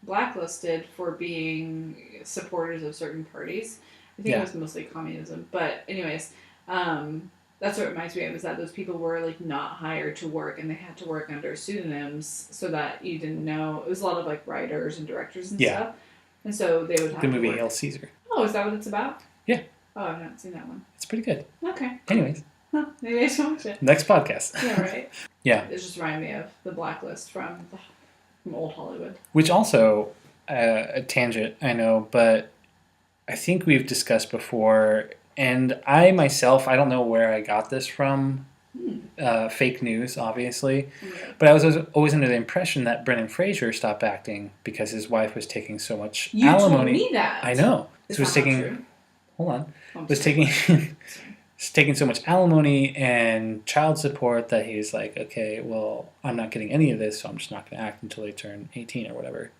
[SPEAKER 1] blacklisted for being supporters of certain parties. I think it was mostly communism. But anyways, that's what it reminds me of, is that those people were like not hired to work and they had to work under pseudonyms so that you didn't know. It was a lot of like writers and directors and stuff. And so they would have
[SPEAKER 2] the movie
[SPEAKER 1] to work.
[SPEAKER 2] Hail Caesar.
[SPEAKER 1] Oh, is that what it's about?
[SPEAKER 2] Yeah.
[SPEAKER 1] Oh, I've not seen that one.
[SPEAKER 2] It's pretty good.
[SPEAKER 1] Okay.
[SPEAKER 2] Anyways.
[SPEAKER 1] Huh, maybe I should watch it.
[SPEAKER 2] Next podcast.
[SPEAKER 1] Yeah, right?
[SPEAKER 2] Yeah.
[SPEAKER 1] It just reminded me of the blacklist from Old Hollywood.
[SPEAKER 2] Which also, a tangent, I know, but I think we've discussed before, and I myself, I don't know where I got this from, fake news, obviously, but I was always under the impression that Brendan Fraser stopped acting because his wife was taking so much alimony.
[SPEAKER 1] You told me that.
[SPEAKER 2] I know.
[SPEAKER 1] It's
[SPEAKER 2] was
[SPEAKER 1] not
[SPEAKER 2] taking.
[SPEAKER 1] true.
[SPEAKER 2] Hold on.
[SPEAKER 1] Oh,
[SPEAKER 2] was taking. Taking so much alimony and child support that he's like, okay, well, I'm not getting any of this, so I'm just not going to act until they turn 18 or whatever.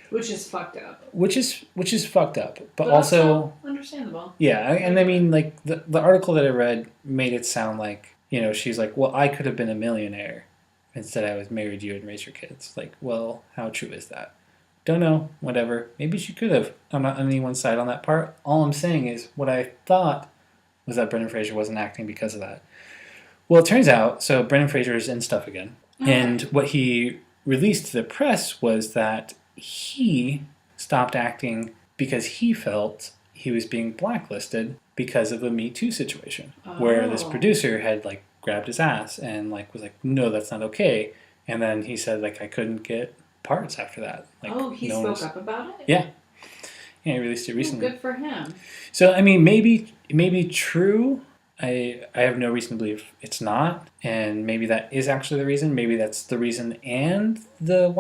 [SPEAKER 1] Which is fucked up.
[SPEAKER 2] Which is fucked up, but also
[SPEAKER 1] understandable.
[SPEAKER 2] Yeah, and I mean, like the article that I read made it sound like, you know, she's like, well, I could have been a millionaire. Instead, I was married you and raised your kids. Like, well, how true is that? Don't know. Whatever. Maybe she could have. I'm not on anyone's side on that part. All I'm saying is what I thought was that Brendan Fraser wasn't acting because of that. Well, it turns out, so Brendan Fraser is in stuff again. Okay. And what he released to the press was that he stopped acting because he felt he was being blacklisted because of a Me Too situation. Where this producer had, like, grabbed his ass and, like, was like, no, that's not okay. And then he said, like, I couldn't get parts after that. Like,
[SPEAKER 1] he spoke up about it?
[SPEAKER 2] Yeah. Yeah, he released it recently.
[SPEAKER 1] Good for him.
[SPEAKER 2] So, I mean, maybe true. I have no reason to believe it's not. And maybe that is actually the reason. Maybe that's the reason and the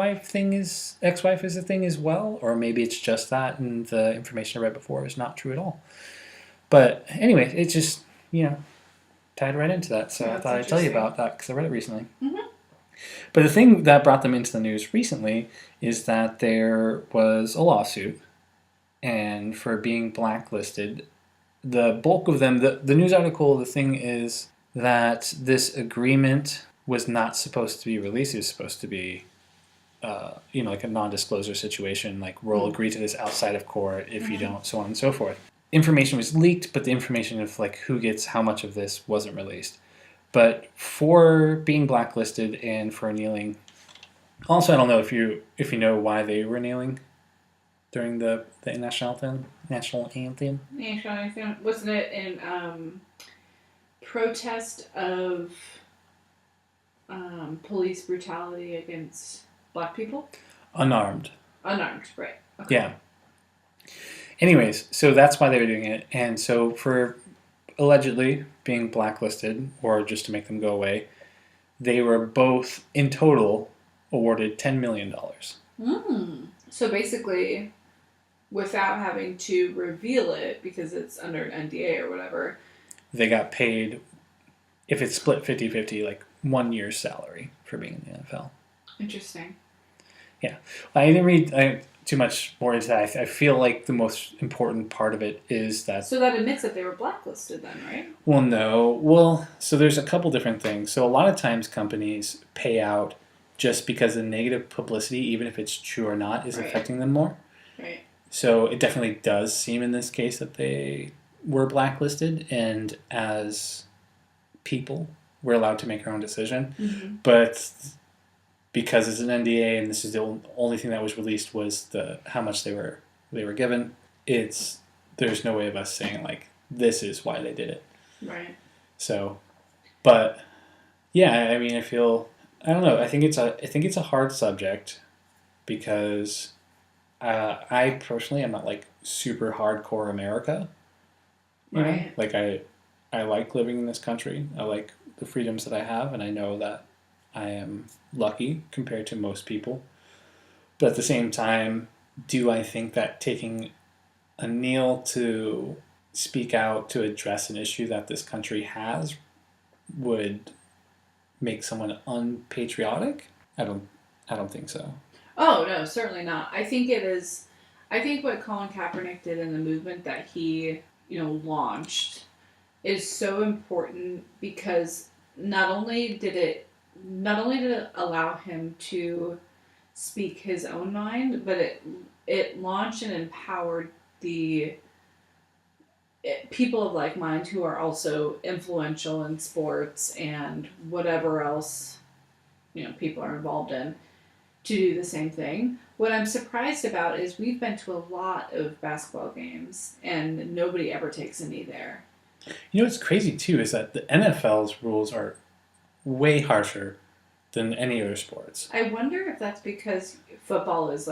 [SPEAKER 2] ex-wife is a thing as well. Or maybe it's just that and the information I read before is not true at all. But anyway, it just, you know, tied right into that. So I thought I'd tell you about that because I read it recently. Mm-hmm. But the thing that brought them into the news recently is that there was a lawsuit. And for being blacklisted, the bulk of them, the news article, the thing is that this agreement was not supposed to be released. It was supposed to be, like a non-disclosure situation, like we'll agree to this outside of court if you don't, so on and so forth. Information was leaked, but the information of like who gets how much of this wasn't released. But for being blacklisted and for kneeling, also I don't know if you know why they were kneeling during the national anthem. National anthem.
[SPEAKER 1] Wasn't it in protest of police brutality against black people?
[SPEAKER 2] Unarmed,
[SPEAKER 1] right. Okay.
[SPEAKER 2] Yeah. Anyways, so that's why they were doing it. And so for allegedly being blacklisted, or just to make them go away, they were both in total awarded $10 million.
[SPEAKER 1] So basically, without having to reveal it because it's under an NDA or whatever,
[SPEAKER 2] they got paid, if it's split 50-50, like 1 year's salary for being in the NFL.
[SPEAKER 1] Interesting.
[SPEAKER 2] Yeah. I didn't read too much more into that. I feel like the most important part of it is that...
[SPEAKER 1] So that admits that they were blacklisted then, right?
[SPEAKER 2] Well, no. Well, so there's a couple different things. So a lot of times companies pay out just because the negative publicity, even if it's true or not, is affecting them more.
[SPEAKER 1] Right.
[SPEAKER 2] So it definitely does seem in this case that they were blacklisted, and as people, we're allowed to make our own decision. Mm-hmm. But because it's an NDA and this is the only thing that was released was how much they were given, there's no way of us saying like this is why they did it.
[SPEAKER 1] Right.
[SPEAKER 2] So, but yeah, I mean, I don't know. I think it's a hard subject because I personally am not like super hardcore America.
[SPEAKER 1] Right.
[SPEAKER 2] Like I like living in this country. I like the freedoms that I have, and I know that I am lucky compared to most people. But at the same time, do I think that taking a kneel to speak out to address an issue that this country has would make someone unpatriotic? I don't think so.
[SPEAKER 1] Oh no, certainly not. I think it is. I think what Colin Kaepernick did in the movement that he, launched is so important because not only did it allow him to speak his own mind, but it launched and empowered the people of like mind who are also influential in sports and whatever else people are involved in to do the same thing. What I'm surprised about is we've been to a lot of basketball games and nobody ever takes a knee there.
[SPEAKER 2] What's crazy too is that the NFL's rules are way harsher than any other sports.
[SPEAKER 1] I wonder if that's because football is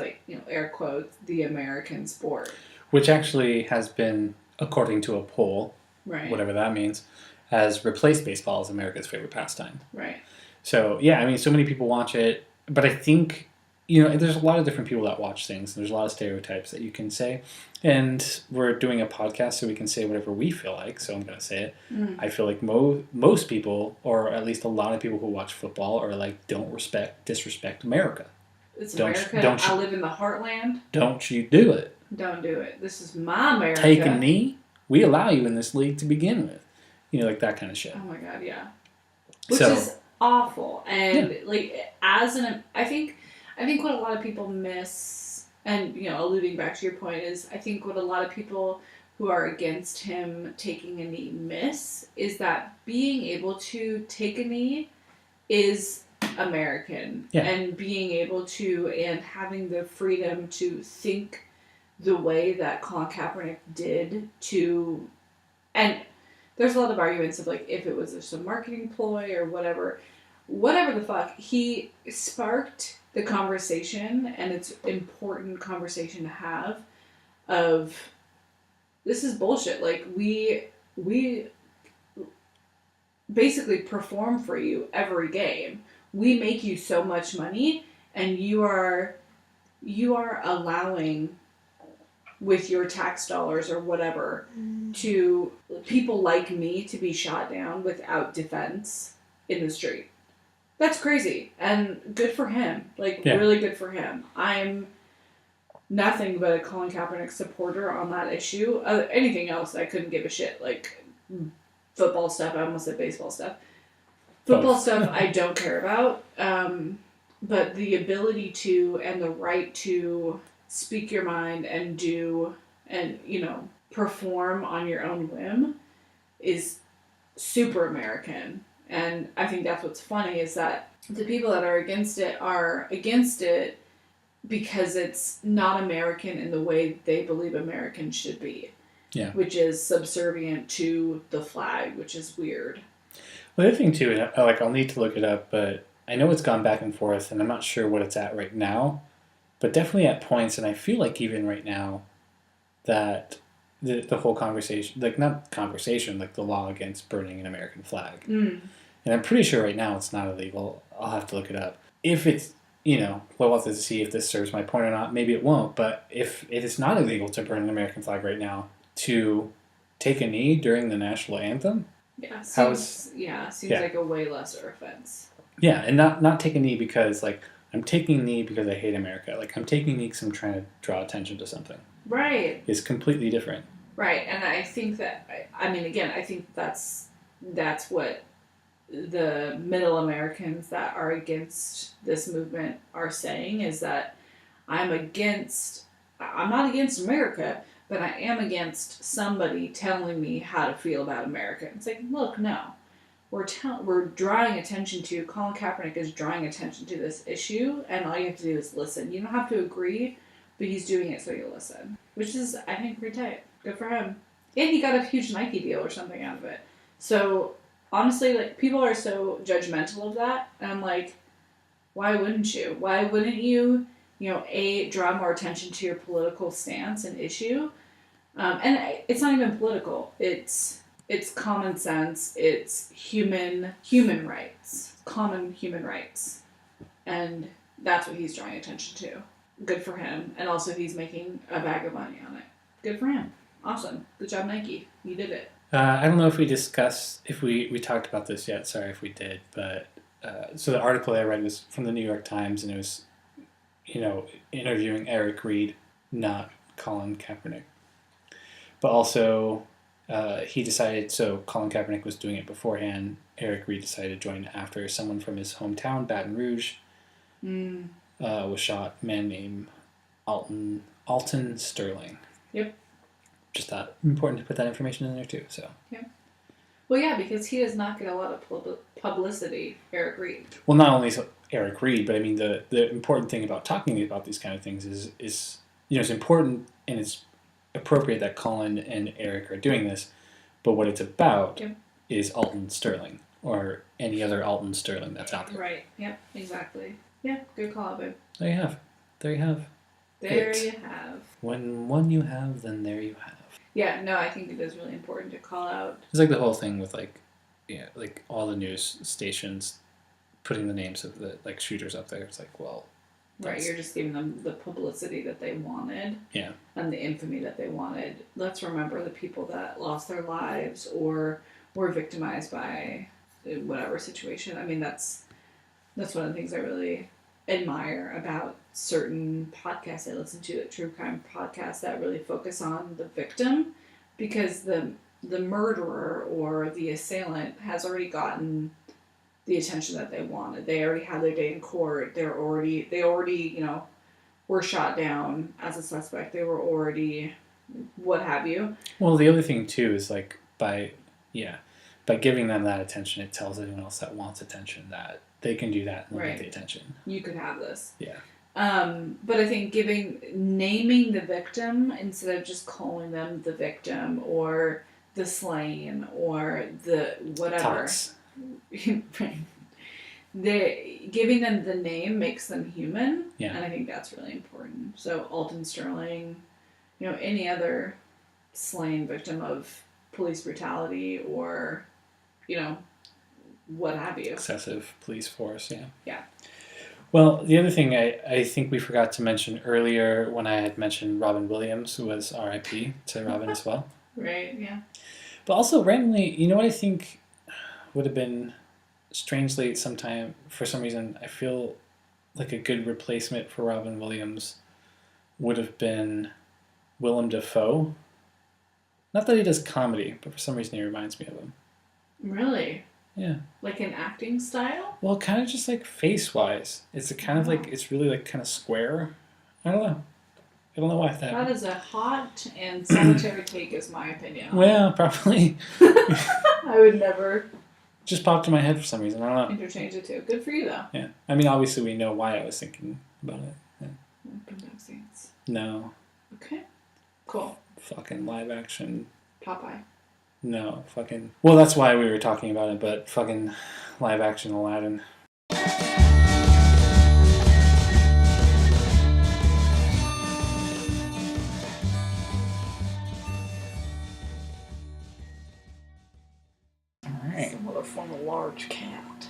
[SPEAKER 1] air quotes, the American sport.
[SPEAKER 2] Which actually has been, according to a poll,
[SPEAKER 1] right,
[SPEAKER 2] whatever that means, has replaced baseball as America's favorite pastime.
[SPEAKER 1] Right.
[SPEAKER 2] So, yeah, so many people watch it, but I think, there's a lot of different people that watch things. There's a lot of stereotypes that you can say. And we're doing a podcast so we can say whatever we feel like, so I'm going to say it. I feel like most people, or at least a lot of people who watch football, are like, disrespect America.
[SPEAKER 1] It's America. I live in the heartland.
[SPEAKER 2] Don't you do it.
[SPEAKER 1] Don't do it. This is my America.
[SPEAKER 2] Take a knee. We allow you in this league to begin with. Like that kind of shit.
[SPEAKER 1] Oh my God, yeah. Which is awful. And I think what a lot of people miss, and alluding back to your point, is I think what a lot of people who are against him taking a knee miss is that being able to take a knee is American.
[SPEAKER 2] Yeah.
[SPEAKER 1] And being able to, and having the freedom to think the way that Colin Kaepernick did to, and there's a lot of arguments of if it was just a marketing ploy or whatever the fuck, he sparked the conversation, and it's important conversation to have of, this is bullshit. We basically perform for you every game. We make you so much money, and you are allowing, with your tax dollars or whatever, to people like me to be shot down without defense in the street. That's crazy. And good for him. Really good for him. I'm nothing but a Colin Kaepernick supporter on that issue. Anything else, I couldn't give a shit. Football stuff, I almost said baseball stuff. Football stuff, I don't care about. But the ability to, and the right to speak your mind and do, and, perform on your own whim is super American. And I think that's what's funny, is that the people that are against it because it's not American in the way they believe Americans should be.
[SPEAKER 2] Yeah.
[SPEAKER 1] Which is subservient to the flag, which is weird.
[SPEAKER 2] Well, the other thing too, I'll need to look it up, but I know it's gone back and forth, and I'm not sure what it's at right now, but definitely at points, and I feel like even right now, that the whole conversation, not conversation, the law against burning an American flag. And I'm pretty sure right now it's not illegal. I'll have to look it up. If it's, we'll have to see if this serves my point or not. Maybe it won't, but if it is not illegal to burn an American flag right now, to take a knee during the national anthem?
[SPEAKER 1] Yeah, seems like a way lesser offense.
[SPEAKER 2] Yeah, and not take a knee because, I'm taking a knee because I hate America. I'm taking a knee because I'm trying to draw attention to something.
[SPEAKER 1] Right.
[SPEAKER 2] It's completely different.
[SPEAKER 1] Right, and I think that, I think that's what the middle Americans that are against this movement are saying, is that I'm not against America, but I am against somebody telling me how to feel about America. It's look, no. We're drawing attention to, Colin Kaepernick is drawing attention to this issue, and all you have to do is listen. You don't have to agree, but he's doing it so you listen. Which is, I think, pretty tight. Good for him. And he got a huge Nike deal or something out of it. So, honestly, people are so judgmental of that, and I'm like, why wouldn't you? Why wouldn't you, draw more attention to your political stance and issue? And it's not even political. It's common sense. It's human rights. Common human rights. And that's what he's drawing attention to. Good for him. And also he's making a bag of money on it. Good for him. Awesome. Good job, Nike. You did it.
[SPEAKER 2] I don't know if we discussed, if we talked about this yet. Sorry if we did. But so the article I read was from the New York Times, and it was, interviewing Eric Reed, not Colin Kaepernick. But also, he decided, so Colin Kaepernick was doing it beforehand. Eric Reed decided to join after. Someone from his hometown, Baton Rouge, was shot. A man named Alton Sterling.
[SPEAKER 1] Yep.
[SPEAKER 2] Just thought important to put that information in there too. So.
[SPEAKER 1] Yeah. Well, yeah, because he does not get a lot of publicity, Eric Reed.
[SPEAKER 2] Well, not only is Eric Reed, but I mean the important thing about talking about these kind of things is it's important and it's appropriate that Colin and Eric are doing this, but what it's about is Alton Sterling or any other Alton Sterling that's out there.
[SPEAKER 1] Right. Yep. Exactly. Yeah. Good call, babe.
[SPEAKER 2] There you have.
[SPEAKER 1] There you have.
[SPEAKER 2] When one you have, then there you have.
[SPEAKER 1] Yeah, no, I think it is really important to call out.
[SPEAKER 2] It's like the whole thing with like all the news stations putting the names of the shooters up there. It's like, well,
[SPEAKER 1] right, you're just giving them the publicity that they wanted.
[SPEAKER 2] Yeah. And
[SPEAKER 1] the infamy that they wanted. Let's remember the people that lost their lives or were victimized by whatever situation. I mean, that's one of the things I really admire about certain podcasts I listen to, true crime podcasts that really focus on the victim, because the murderer or the assailant has already gotten the attention that they wanted. They already had their day in court. They already were shot down as a suspect. They were already what have you.
[SPEAKER 2] Well, the other thing too is by giving them that attention, it tells anyone else that wants attention that they can do that and they'll get the attention.
[SPEAKER 1] You could have this.
[SPEAKER 2] Yeah.
[SPEAKER 1] But I think naming the victim instead of just calling them the victim or the slain or the whatever. Giving them the name makes them human. Yeah. And I think that's really important. So Alton Sterling, any other slain victim of police brutality or, what have you.
[SPEAKER 2] Excessive police force, yeah.
[SPEAKER 1] Yeah.
[SPEAKER 2] Well, the other thing I think we forgot to mention earlier when I had mentioned Robin Williams, who was R.I.P. to Robin as well.
[SPEAKER 1] Right, yeah.
[SPEAKER 2] But also randomly, what I think would have been strangely for some reason, I feel like a good replacement for Robin Williams would have been Willem Dafoe. Not that he does comedy, but for some reason he reminds me of him.
[SPEAKER 1] Really?
[SPEAKER 2] Yeah.
[SPEAKER 1] Like an acting style?
[SPEAKER 2] Well, kind of just face-wise. It's it's really kind of square. I don't know why
[SPEAKER 1] that is a hot and solitary take, is my opinion.
[SPEAKER 2] Well, probably.
[SPEAKER 1] I would never.
[SPEAKER 2] Just popped in my head for some reason. I don't know.
[SPEAKER 1] Interchange it too. Good for you, though.
[SPEAKER 2] Yeah. I mean, obviously we know why I was thinking about it. Yeah.
[SPEAKER 1] Sense.
[SPEAKER 2] No.
[SPEAKER 1] Okay. Cool.
[SPEAKER 2] Fucking live action.
[SPEAKER 1] Popeye.
[SPEAKER 2] No, fucking... Well, that's why we were talking about it, but fucking live action Aladdin. Alright.
[SPEAKER 1] Some other form of large cat.